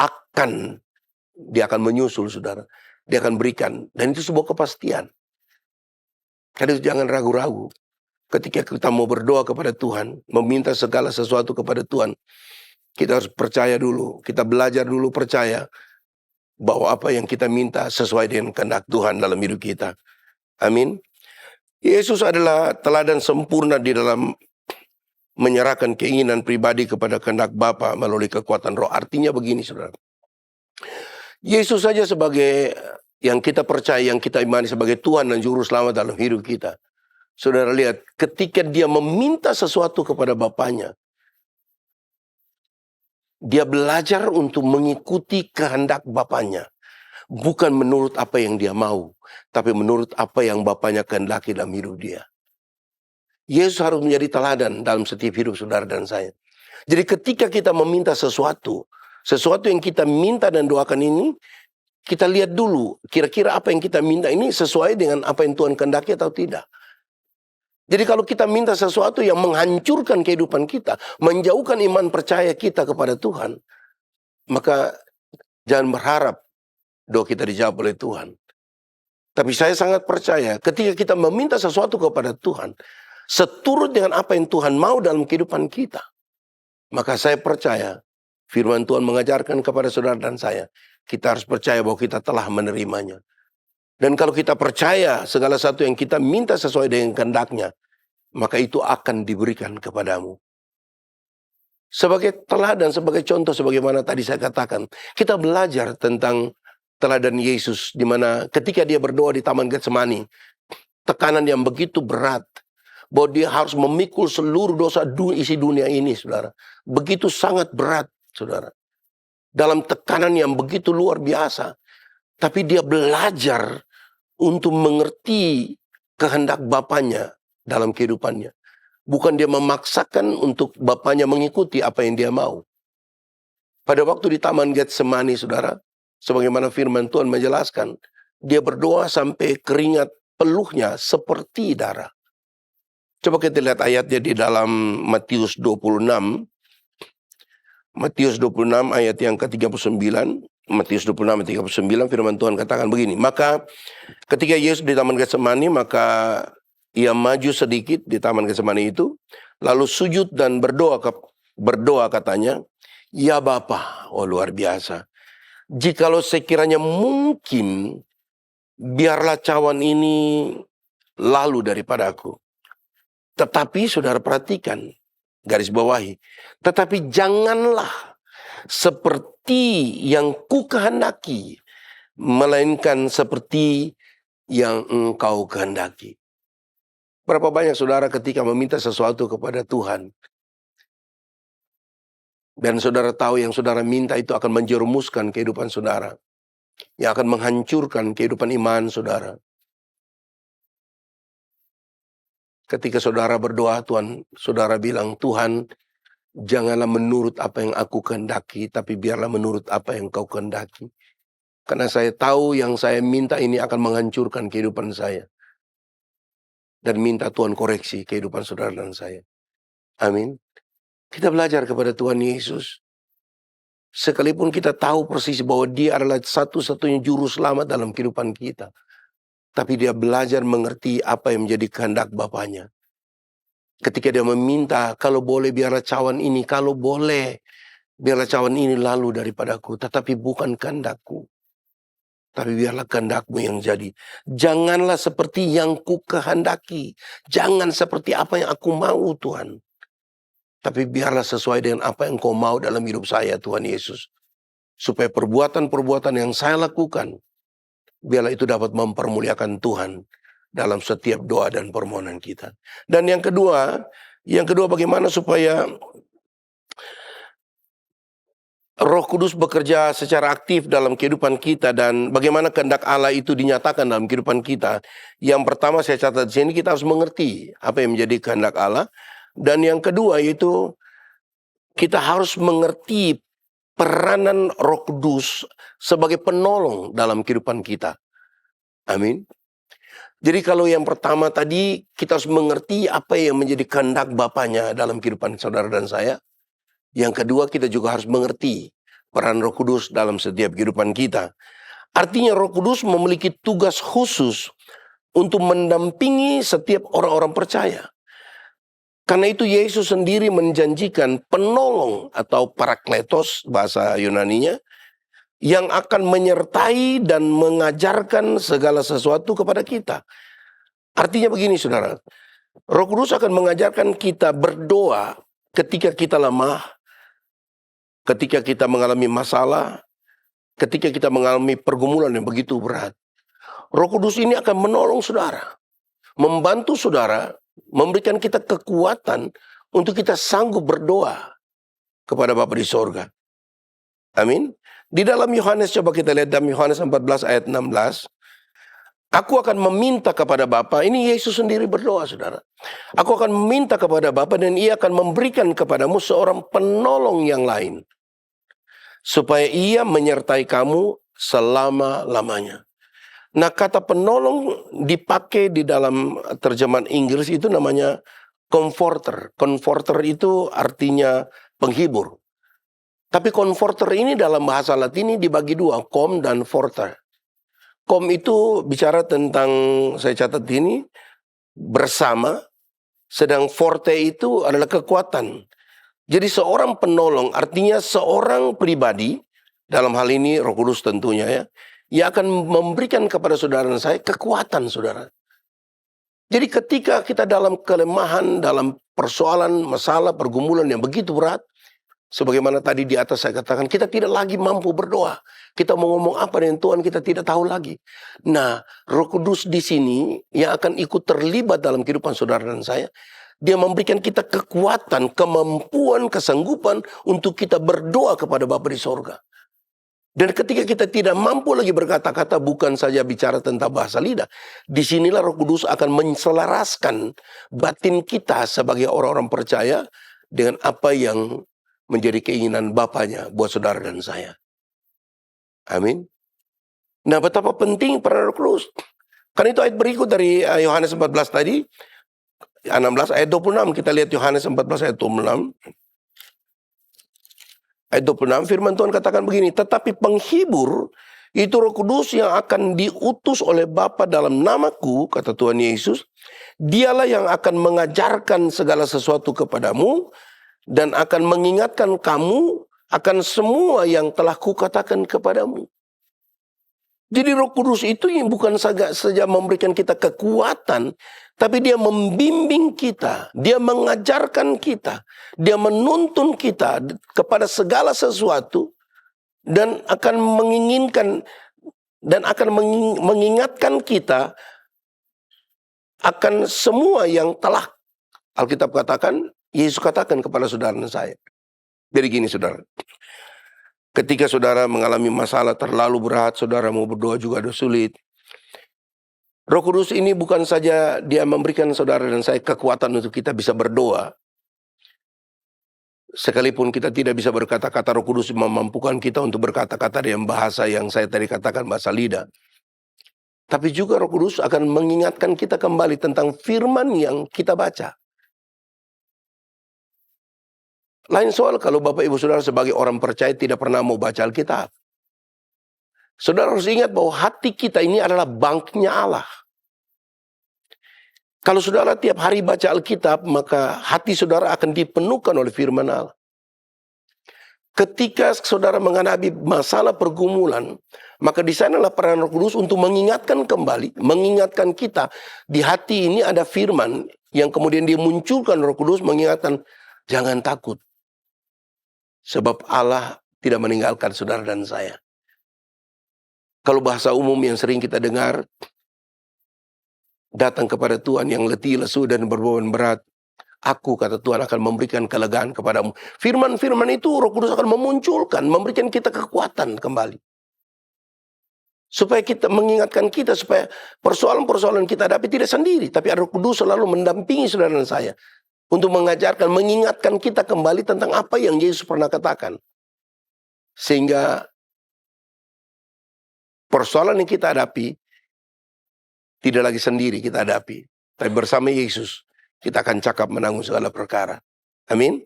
dia akan menyusul, saudara. Dia akan berikan. Dan itu sebuah kepastian. Karena itu jangan ragu-ragu. Ketika kita mau berdoa kepada Tuhan, meminta segala sesuatu kepada Tuhan, kita harus percaya dulu. Kita belajar dulu percaya bahwa apa yang kita minta sesuai dengan kehendak Tuhan dalam hidup kita. Amin. Yesus adalah teladan sempurna di dalam menyerahkan keinginan pribadi kepada kehendak Bapa melalui kekuatan Roh. Artinya begini, saudara. Yesus saja sebagai yang kita percaya, yang kita imani sebagai Tuhan dan Juru Selamat dalam hidup kita. Saudara lihat, ketika dia meminta sesuatu kepada Bapaknya, dia belajar untuk mengikuti kehendak Bapaknya. Bukan menurut apa yang dia mau, tapi menurut apa yang Bapaknya kehendaki dalam hidup dia. Yesus harus menjadi teladan dalam setiap hidup saudara dan saya. Jadi ketika kita meminta sesuatu yang kita minta dan doakan ini, kita lihat dulu, kira-kira apa yang kita minta ini sesuai dengan apa yang Tuhan kehendaki atau tidak. Jadi kalau kita minta sesuatu yang menghancurkan kehidupan kita, menjauhkan iman percaya kita kepada Tuhan, maka jangan berharap doa kita dijawab oleh Tuhan. Tapi saya sangat percaya ketika kita meminta sesuatu kepada Tuhan, seturut dengan apa yang Tuhan mau dalam kehidupan kita, maka saya percaya firman Tuhan mengajarkan kepada saudara dan saya, kita harus percaya bahwa kita telah menerimanya. Dan kalau kita percaya segala sesuatu yang kita minta sesuai dengan kehendaknya, maka itu akan diberikan kepadamu. Sebagai teladan, sebagai contoh, sebagaimana tadi saya katakan, kita belajar tentang teladan Yesus, di mana ketika dia berdoa di Taman Getsemani, tekanan yang begitu berat, bahwa dia harus memikul seluruh dosa isi dunia ini, saudara. Begitu sangat berat, saudara. Dalam tekanan yang begitu luar biasa. Tapi dia belajar untuk mengerti kehendak Bapaknya dalam kehidupannya. Bukan dia memaksakan untuk Bapaknya mengikuti apa yang dia mau. Pada waktu di Taman Getsemani, saudara, sebagaimana firman Tuhan menjelaskan, dia berdoa sampai keringat peluhnya seperti darah. Coba kita lihat ayatnya di dalam Matius 26. Matius 26 ayat yang ke-39. Matius 26 ayat 39 firman Tuhan katakan begini. Maka ketika Yesus di Taman Getsemani, maka ia maju sedikit di Taman Getsemani itu, lalu sujud dan berdoa katanya, ya Bapa, oh luar biasa. Jikalau sekiranya mungkin, biarlah cawan ini lalu daripada aku. Tetapi saudara perhatikan, garis bawahi, tetapi janganlah seperti yang ku kehendaki, melainkan seperti yang engkau kehendaki. Berapa banyak saudara ketika meminta sesuatu kepada Tuhan, dan saudara tahu yang saudara minta itu akan menjerumuskan kehidupan saudara, yang akan menghancurkan kehidupan iman saudara. Ketika saudara berdoa, saudara bilang, Tuhan, janganlah menurut apa yang aku kehendaki, tapi biarlah menurut apa yang kau kehendaki. Karena saya tahu yang saya minta ini akan menghancurkan kehidupan saya. Dan minta Tuhan koreksi kehidupan saudara dan saya. Amin. Kita belajar kepada Tuhan Yesus. Sekalipun kita tahu persis bahwa dia adalah satu-satunya juru selamat dalam kehidupan kita. Tapi dia belajar mengerti apa yang menjadi kehendak Bapaknya. Ketika dia meminta, kalau boleh biarlah cawan ini, kalau boleh biarlah cawan ini lalu daripadaku. Tetapi bukan kehendakku, tapi biarlah kehendakmu yang jadi. Janganlah seperti yang ku kehendaki. Jangan seperti apa yang aku mau, Tuhan. Tapi biarlah sesuai dengan apa yang kau mau dalam hidup saya, Tuhan Yesus. Supaya perbuatan-perbuatan yang saya lakukan, biarlah itu dapat mempermuliakan Tuhan dalam setiap doa dan permohonan kita. Dan yang kedua bagaimana supaya Roh Kudus bekerja secara aktif dalam kehidupan kita dan bagaimana kehendak Allah itu dinyatakan dalam kehidupan kita. Yang pertama saya catat di sini, kita harus mengerti apa yang menjadi kehendak Allah. Dan yang kedua yaitu kita harus mengerti peranan Roh Kudus sebagai penolong dalam kehidupan kita. Amin. Jadi kalau yang pertama tadi, kita harus mengerti apa yang menjadi kehendak Bapanya dalam kehidupan saudara dan saya. Yang kedua, kita juga harus mengerti peran Roh Kudus dalam setiap kehidupan kita. Artinya Roh Kudus memiliki tugas khusus untuk mendampingi setiap orang-orang percaya. Karena itu Yesus sendiri menjanjikan penolong atau parakletos bahasa Yunaninya, yang akan menyertai dan mengajarkan segala sesuatu kepada kita. Artinya begini saudara, Roh Kudus akan mengajarkan kita berdoa ketika kita lemah, ketika kita mengalami masalah, ketika kita mengalami pergumulan yang begitu berat. Roh Kudus ini akan menolong saudara, membantu saudara, memberikan kita kekuatan untuk kita sanggup berdoa kepada Bapa di sorga. Amin. Di dalam Yohanes, coba kita lihat dalam Yohanes 14 ayat 16. Aku akan meminta kepada Bapa, ini Yesus sendiri berdoa saudara. Aku akan meminta kepada Bapa dan ia akan memberikan kepadamu seorang penolong yang lain. Supaya ia menyertai kamu selama-lamanya. Nah, kata penolong dipakai di dalam terjemahan Inggris itu namanya comforter. Comforter itu artinya penghibur. Tapi comforter ini dalam bahasa Latin dibagi dua, com dan forter. Com itu bicara tentang, saya catat ini, bersama, sedang forte itu adalah kekuatan. Jadi seorang penolong artinya seorang pribadi, dalam hal ini Roh Kudus tentunya ya, ia akan memberikan kepada saudara dan saya kekuatan saudara. Jadi ketika kita dalam kelemahan, dalam persoalan, masalah, pergumulan yang begitu berat, sebagaimana tadi di atas saya katakan, kita tidak lagi mampu berdoa. Kita mau ngomong apa dengan Tuhan, kita tidak tahu lagi. Nah, Roh Kudus di sini yang akan ikut terlibat dalam kehidupan saudara dan saya, dia memberikan kita kekuatan, kemampuan, kesanggupan untuk kita berdoa kepada Bapa di sorga. Dan ketika kita tidak mampu lagi berkata-kata, bukan saja bicara tentang bahasa lidah, disinilah Roh Kudus akan menselaraskan batin kita sebagai orang-orang percaya dengan apa yang menjadi keinginan Bapanya buat saudara dan saya. Amin. Nah, betapa penting peran Roh Kudus. Karena itu ayat berikut dari Yohanes 14 tadi, 16 ayat 26, kita lihat Yohanes 14 ayat 26. Ayat 26, firman Tuhan katakan begini, tetapi penghibur, itu Roh Kudus yang akan diutus oleh Bapa dalam namaku, kata Tuhan Yesus, dialah yang akan mengajarkan segala sesuatu kepadamu, dan akan mengingatkan kamu akan semua yang telah kukatakan kepadamu. Jadi Roh Kudus itu bukan saja memberikan kita kekuatan, tapi dia membimbing kita, dia mengajarkan kita, dia menuntun kita kepada segala sesuatu, dan akan menginginkan dan akan mengingatkan kita akan semua yang telah Alkitab katakan, Yesus katakan kepada saudara dan saya. Jadi gini saudara, ketika saudara mengalami masalah terlalu berat, saudara mau berdoa juga ada sulit. Roh Kudus ini bukan saja dia memberikan saudara dan saya kekuatan untuk kita bisa berdoa. Sekalipun kita tidak bisa berkata-kata, Roh Kudus memampukan kita untuk berkata-kata dengan bahasa yang saya tadi katakan, bahasa lidah. Tapi juga Roh Kudus akan mengingatkan kita kembali tentang firman yang kita baca. Lain soal kalau Bapak Ibu Saudara sebagai orang percaya tidak pernah mau baca Alkitab. Saudara harus ingat bahwa hati kita ini adalah banknya Allah. Kalau saudara tiap hari baca Alkitab, maka hati saudara akan dipenuhkan oleh firman Allah. Ketika saudara menghadapi masalah pergumulan, maka di sanalah peran Roh Kudus untuk mengingatkan kembali, mengingatkan kita. Di hati ini ada firman yang kemudian dia munculkan Roh Kudus mengingatkan, jangan takut. Sebab Allah tidak meninggalkan saudara dan saya. Kalau bahasa umum yang sering kita dengar, datang kepada Tuhan yang letih, lesu, dan berbeban berat. Aku, kata Tuhan, akan memberikan kelegaan kepadamu. Firman-firman itu Roh Kudus akan memunculkan, memberikan kita kekuatan kembali. Supaya kita mengingatkan kita, supaya persoalan-persoalan kita hadapi tidak sendiri. Tapi Roh Kudus selalu mendampingi saudara dan saya. Untuk mengajarkan, mengingatkan kita kembali tentang apa yang Yesus pernah katakan. Sehingga persoalan yang kita hadapi, Tidak lagi sendiri kita hadapi, tapi bersama Yesus kita akan cakap menanggung segala perkara. Amin.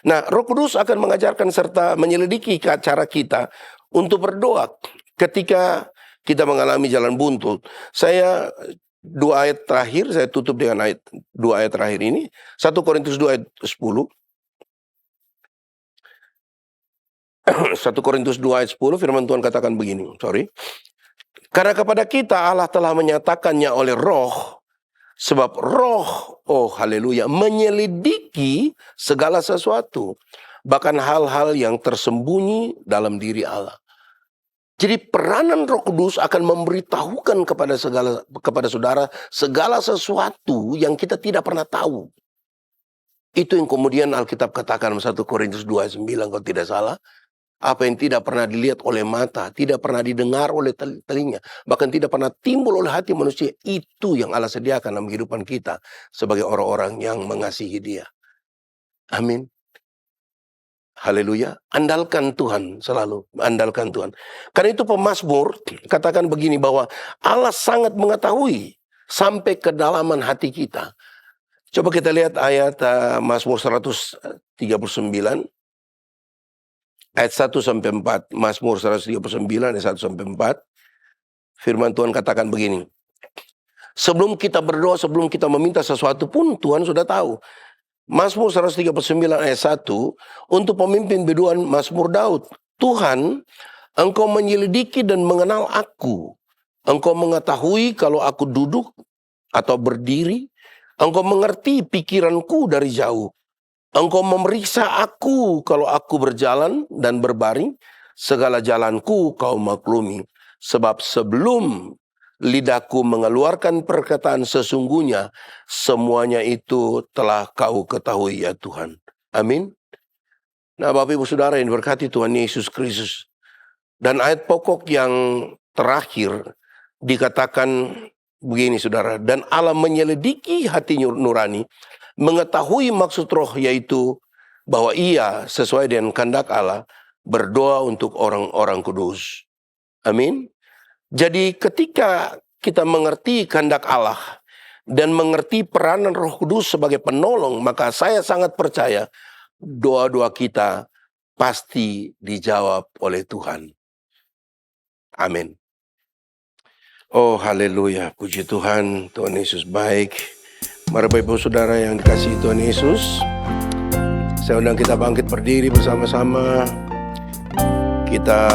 Nah, Roh Kudus akan mengajarkan serta menyelidiki cara kita untuk berdoa ketika kita mengalami jalan buntu. Saya 2 ayat terakhir, saya tutup dengan 2 ayat terakhir ini. 1 Korintus 2 ayat 10. 1 Korintus 2 ayat 10, firman Tuhan katakan begini. Karena kepada kita Allah telah menyatakannya oleh Roh. Sebab Roh, oh haleluya, menyelidiki segala sesuatu. Bahkan hal-hal yang tersembunyi dalam diri Allah. Jadi peranan Roh Kudus akan memberitahukan kepada saudara segala sesuatu yang kita tidak pernah tahu. Itu yang kemudian Alkitab katakan 1 Korintus 2 ayat 9 kalau tidak salah. Apa yang tidak pernah dilihat oleh mata, tidak pernah didengar oleh telinga, bahkan tidak pernah timbul oleh hati manusia, itu yang Allah sediakan dalam kehidupan kita sebagai orang-orang yang mengasihi Dia. Amin. Haleluya. Andalkan Tuhan selalu, andalkan Tuhan. Karena itu pemazmur katakan begini bahwa Allah sangat mengetahui sampai kedalaman hati kita. Coba kita lihat ayat Mazmur 139. Ayat 1 sampai 4, Mazmur 139 ayat 1 sampai 4. Firman Tuhan katakan begini. Sebelum kita berdoa, sebelum kita meminta sesuatu pun Tuhan sudah tahu. Mazmur 139 ayat 1 untuk pemimpin biduan Mazmur Daud. Tuhan, Engkau menyelidiki dan mengenal aku. Engkau mengetahui kalau aku duduk atau berdiri. Engkau mengerti pikiranku dari jauh. Engkau memeriksa aku kalau aku berjalan dan berbaring, segala jalanku kau maklumi. Sebab sebelum lidahku mengeluarkan perkataan sesungguhnya, semuanya itu telah kau ketahui ya Tuhan. Amin. Nah Bapak Ibu Saudara yang diberkati Tuhan Yesus Kristus. Dan ayat pokok yang terakhir dikatakan begini saudara. Dan Allah menyelidiki hati nurani, mengetahui maksud roh, yaitu bahwa ia sesuai dengan kehendak Allah berdoa untuk orang-orang kudus. Amin. Jadi ketika kita mengerti kehendak Allah dan mengerti peranan Roh Kudus sebagai penolong, maka saya sangat percaya doa-doa kita pasti dijawab oleh Tuhan. Amin. Oh haleluya, puji Tuhan, Tuhan Yesus baik. Mari Bapak Ibu Saudara yang dikasihi Tuhan Yesus, saya undang kita bangkit berdiri bersama-sama. Kita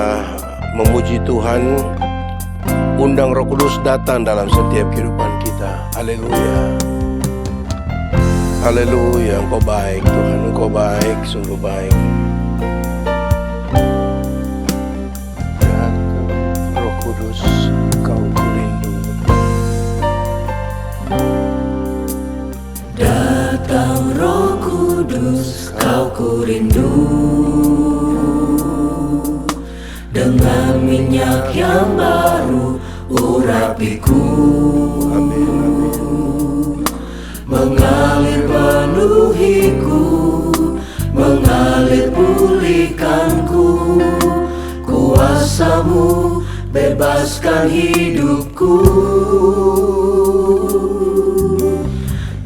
memuji Tuhan, undang Roh Kudus datang dalam setiap kehidupan kita. Haleluya. Haleluya, Engkau baik Tuhan, Engkau baik, sungguh baik. Datang Roh Kudus, Kau kurindu. Datang Roh Kudus, Kau kurindu. Dengan minyak yang baru urapiku. Amin, amin. Mengalir penuhiku, mengalir pulihkanku. Kuasa-Mu bebaskan hidupku.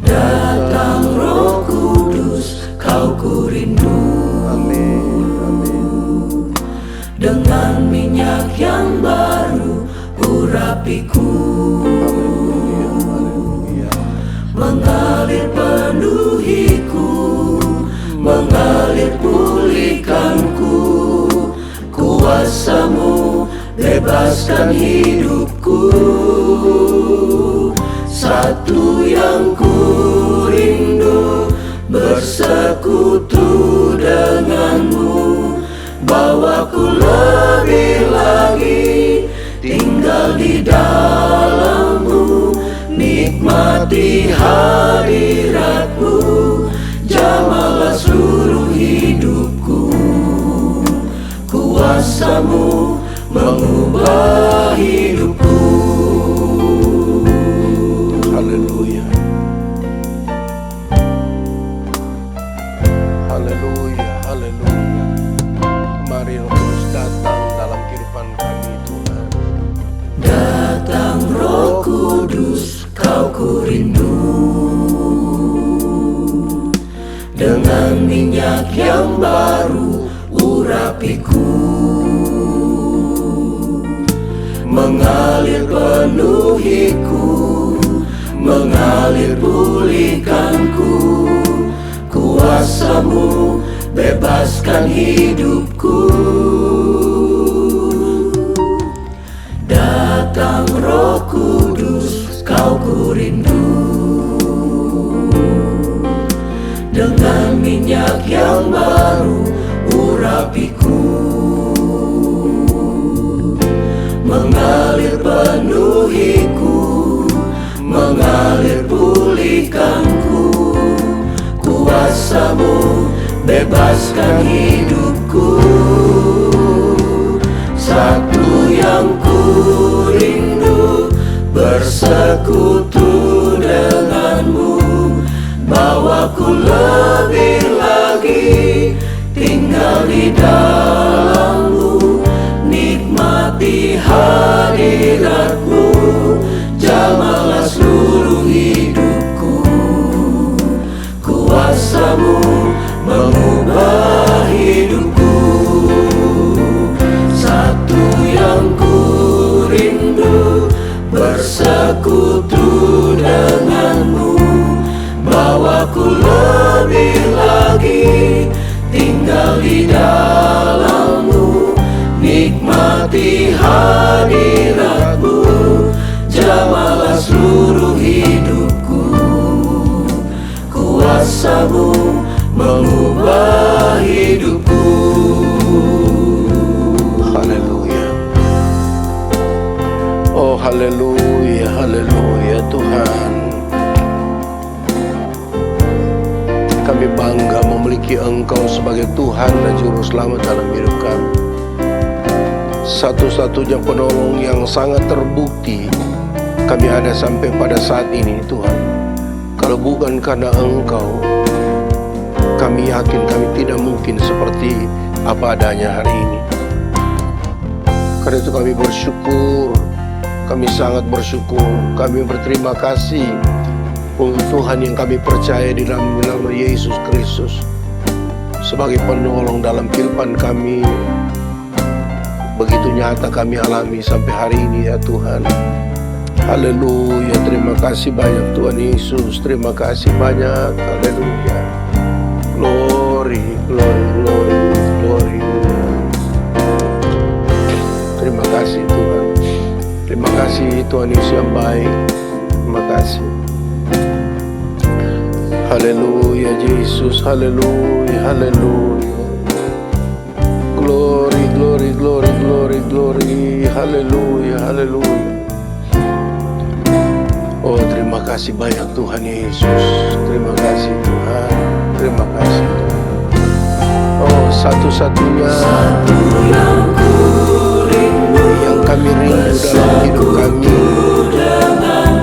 Datang Roh Kudus, Kau kurindu. Dengan minyak yang baru urapiku. Mengalir penuhiku, mengalir pulihkanku. Kuasa-Mu bebaskan hidupku. Satu yang ku rindu, bersekutu denganmu. Bawaku lebih lagi tinggal di dalam-Mu, nikmati hadirat-Mu, jamahlah seluruh hidupku. Kuasa-Mu mengubah hidupku. Haleluya. Haleluya, haleluya. Mari Roh Kudus datang dalam kehidupan kami Tuhan. Datang Roh Kudus. Kudus, Kau ku rindu. Dengan minyak yang baru urapiku, mengalir penuhiku, mengalir pulihkanku. Kuasa-Mu bebaskan hidupku. Datang Roh Kudus, Kau ku rindu. Dengan minyak yang baru urapiku, mengalir penuhiku, mengalir pulihkanku. Kuasa-Mu bebaskan hidupku. Satu yang ku rindu, bersekutu dengan-Mu. Bawaku lebih lagi tinggal di dalam-Mu, nikmati hadirat-Mu, jamalah seluruh hidupku. Kuasa-Mu mengubah hidupku. Satu yang ku rindu, bersekutu dengan-Mu. Bawaku lebih lagi tinggal di dalam-Mu, nikmati hadirat-Mu, jamalah seluruh hidupku. Kuasa-Mu mengubah hidupku. Haleluya. Oh haleluya, haleluya Tuhan. Kami bangga memiliki Engkau sebagai Tuhan dan Juru Selamat dalam hidup kami. Satu-satunya penolong yang sangat terbukti kami ada sampai pada saat ini Tuhan. Kalau bukan karena Engkau, kami yakin kami tidak mungkin seperti apa adanya hari ini. Karena itu kami bersyukur, kami sangat bersyukur, kami berterima kasih untuk Tuhan yang kami percaya di dalam nama Yesus Kristus sebagai penolong dalam kehidupan kami. Begitu nyata kami alami sampai hari ini ya Tuhan. Haleluya, terima kasih banyak Tuhan Yesus, terima kasih banyak. Haleluya. Glory, glory, glory, glory. Terima kasih Tuhan. Terima kasih Tuhan Yesus yang baik. Terima kasih. Haleluya Yesus, haleluya, haleluya. Glory, glory, glory, glory, glory. Haleluya, haleluya. Oh, terima kasih banyak Tuhan Yesus. Terima kasih Tuhan. Terima kasih Tuhan. Oh, satu-satunya yang kami rindu dalam hidup kami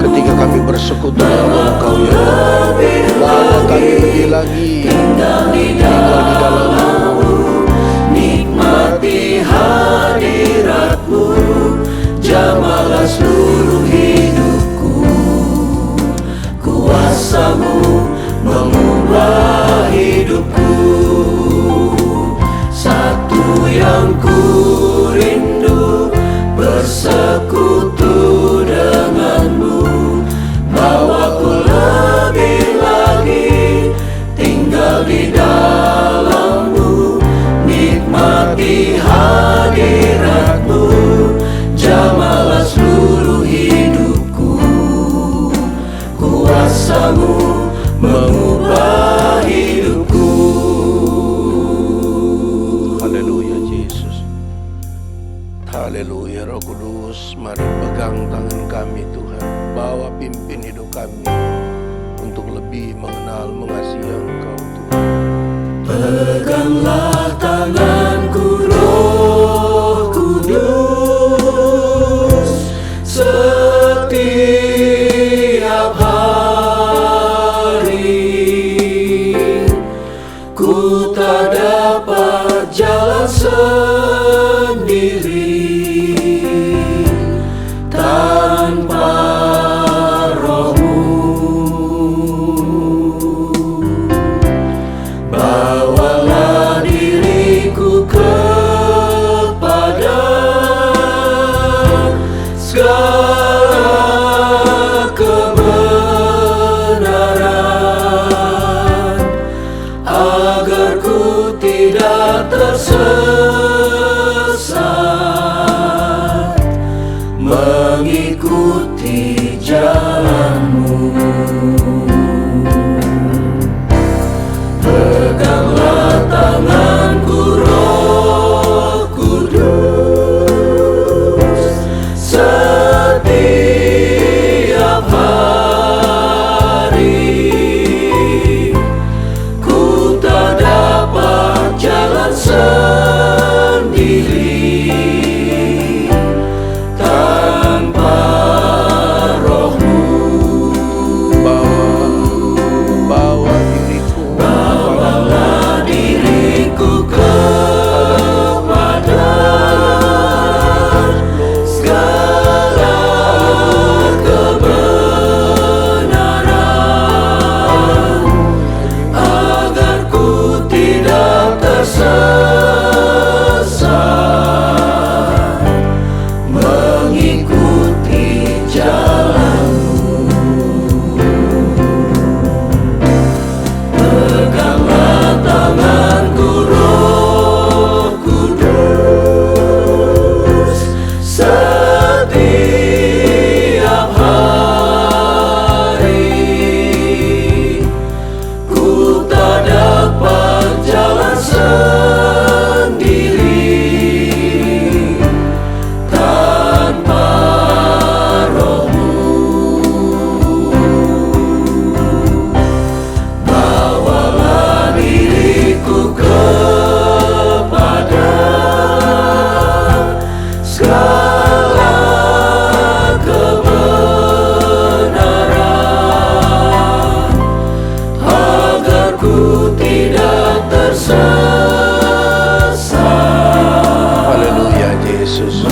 ketika kami bersekutu dengan Engkau ya Tuhan. Bahwa kami lebih lagi tinggal di dalam-Mu, nikmati hadirat-Mu, jamalah seluruh hidupku. Kuasa-Mu mengubah hidupku. Satu yang ku rindu, bersekutu dengan-Mu. Bawaku lebih lagi tinggal di dalam-Mu, nikmati hadirat-Mu, jamalah seluruh hidupku. Kuasa-Mu mengubah hidupku. haleluya Yesus. Haleluya Roh Kudus, mari pegang tangan kami Tuhan. Bawa pimpin hidup kami untuk lebih mengenal, mengasihi Engkau Tuhan. Peganglah tanganku Roh Kudus, setiap hari. Ku tak dapat jalan sendiri tanpa jalanmu. Peganglah tanganku Roh Kudus, setiap hari. Ku tak dapat jalan sendiri tanpa Roh-Mu. Bawa diriku, Bawalah diriku kepada segala kebenaran, agar ku tidak tersesat, mengikuti jalan-Mu. Peganglah tanganku Roh Kudus, setiap hari. Ku tak dapat jalan sendiri tanpa Roh-Mu. Bawalah diriku kepada segala kebenaran, agar ku tidak tersesat, haleluya Yesus.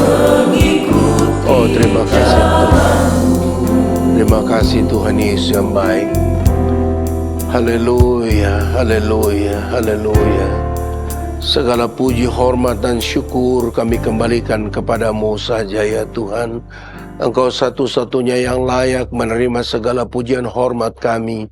mengikuti Oh, terima kasih Tuhan. Terima kasih Tuhan Yesus yang baik. Haleluya, haleluya, haleluya. Segala puji, hormat, dan syukur kami kembalikan kepadamu saja ya Tuhan. Engkau satu-satunya yang layak menerima segala pujian hormat kami.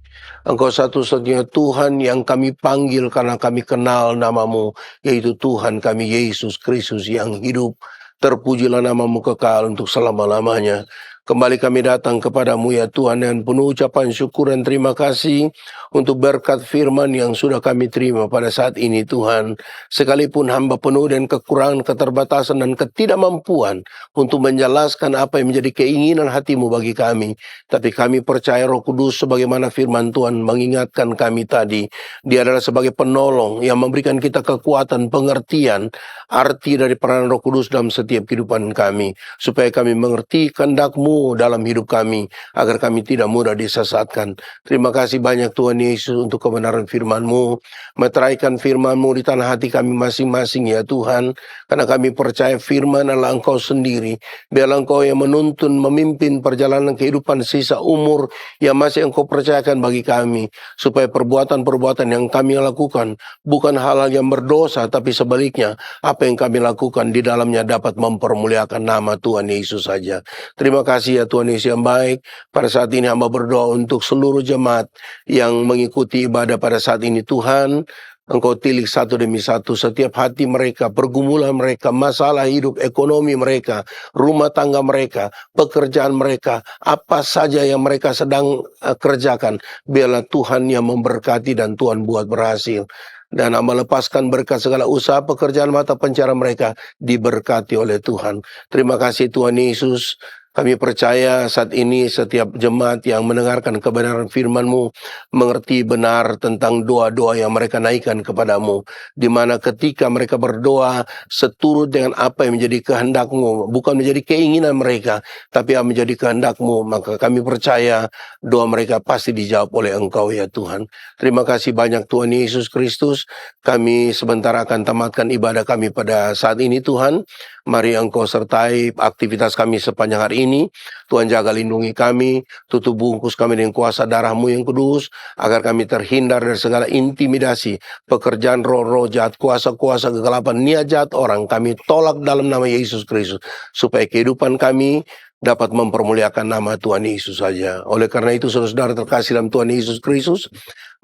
Engkau satu-satunya Tuhan yang kami panggil karena kami kenal namamu, yaitu Tuhan kami Yesus Kristus yang hidup. Terpujilah namamu kekal untuk selama-lamanya. Kembali kami datang kepadamu ya Tuhan dengan penuh ucapan syukur dan terima kasih untuk berkat firman yang sudah kami terima pada saat ini Tuhan. Sekalipun hamba penuh dengan kekurangan, keterbatasan dan ketidakmampuan untuk menjelaskan apa yang menjadi keinginan hatimu bagi kami. Tapi kami percaya Roh Kudus sebagaimana firman Tuhan mengingatkan kami tadi. Dia adalah sebagai penolong yang memberikan kita kekuatan, pengertian, arti dari peranan Roh Kudus dalam setiap kehidupan kami. Supaya kami mengerti kehendak-Mu dalam hidup kami, agar kami tidak mudah disesatkan. Terima kasih banyak Tuhan Yesus untuk kebenaran firman-Mu. Meteraikan firman-Mu di tanah hati kami masing-masing ya Tuhan. Karena kami percaya firman adalah Engkau sendiri. Biarlah Engkau yang menuntun, memimpin perjalanan kehidupan sisa umur yang masih Engkau percayakan bagi kami. Supaya perbuatan-perbuatan yang kami lakukan bukan hal-hal yang berdosa, tapi sebaliknya apa yang kami lakukan di dalamnya dapat mempermuliakan nama Tuhan Yesus saja. Terima kasih ya Tuhan Yesus yang baik. Pada saat ini hamba berdoa untuk seluruh jemaat yang mengikuti ibadah pada saat ini Tuhan. Engkau tilik satu demi satu setiap hati mereka, pergumulan mereka, masalah hidup, ekonomi mereka, rumah tangga mereka, pekerjaan mereka, apa saja yang mereka sedang kerjakan. Biarlah Tuhan yang memberkati dan Tuhan buat berhasil. Dan hamba lepaskan berkat segala usaha pekerjaan mata pencarian mereka diberkati oleh Tuhan. Terima kasih Tuhan Yesus. Kami percaya saat ini setiap jemaat yang mendengarkan kebenaran firman-Mu mengerti benar tentang doa-doa yang mereka naikkan kepadamu. Di mana ketika mereka berdoa seturut dengan apa yang menjadi kehendak-Mu, bukan menjadi keinginan mereka, tapi yang menjadi kehendak-Mu, maka kami percaya doa mereka pasti dijawab oleh Engkau ya Tuhan. Terima kasih banyak Tuhan Yesus Kristus. Kami sebentar akan tamatkan ibadah kami pada saat ini Tuhan. Mari Engkau sertai aktivitas kami sepanjang hari ini. Tuhan jaga lindungi kami, tutup bungkus kami dengan kuasa darah-Mu yang kudus, agar kami terhindar dari segala intimidasi, pekerjaan roh-roh jahat, kuasa-kuasa kegelapan, niat jahat orang. Kami tolak dalam nama Yesus Kristus, supaya kehidupan kami dapat mempermuliakan nama Tuhan Yesus saja. Oleh karena itu, saudara-saudara terkasih dalam Tuhan Yesus Kristus,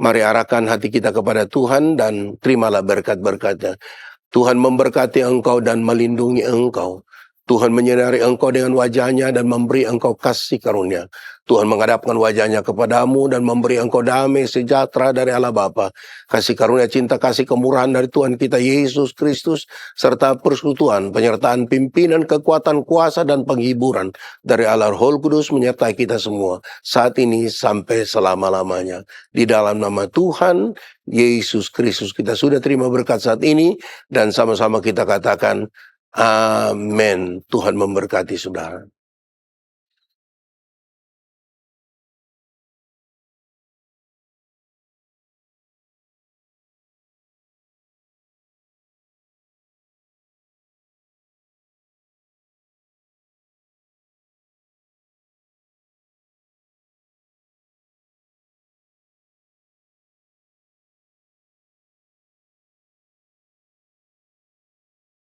mari arahkan hati kita kepada Tuhan dan terimalah berkat-berkat-Nya. Tuhan memberkati engkau dan melindungi engkau. Tuhan menyinari engkau dengan wajah-Nya dan memberi engkau kasih karunia. Tuhan menghadapkan wajah-Nya kepadamu dan memberi engkau damai sejahtera dari Allah Bapa. Kasih karunia, cinta, kasih kemurahan dari Tuhan kita Yesus Kristus, serta persekutuan, penyertaan pimpinan, kekuatan, kuasa, dan penghiburan dari Allah Roh Kudus menyertai kita semua, saat ini sampai selama-lamanya. Di dalam nama Tuhan Yesus Kristus kita sudah terima berkat saat ini, dan sama-sama kita katakan, amin. Tuhan memberkati saudara.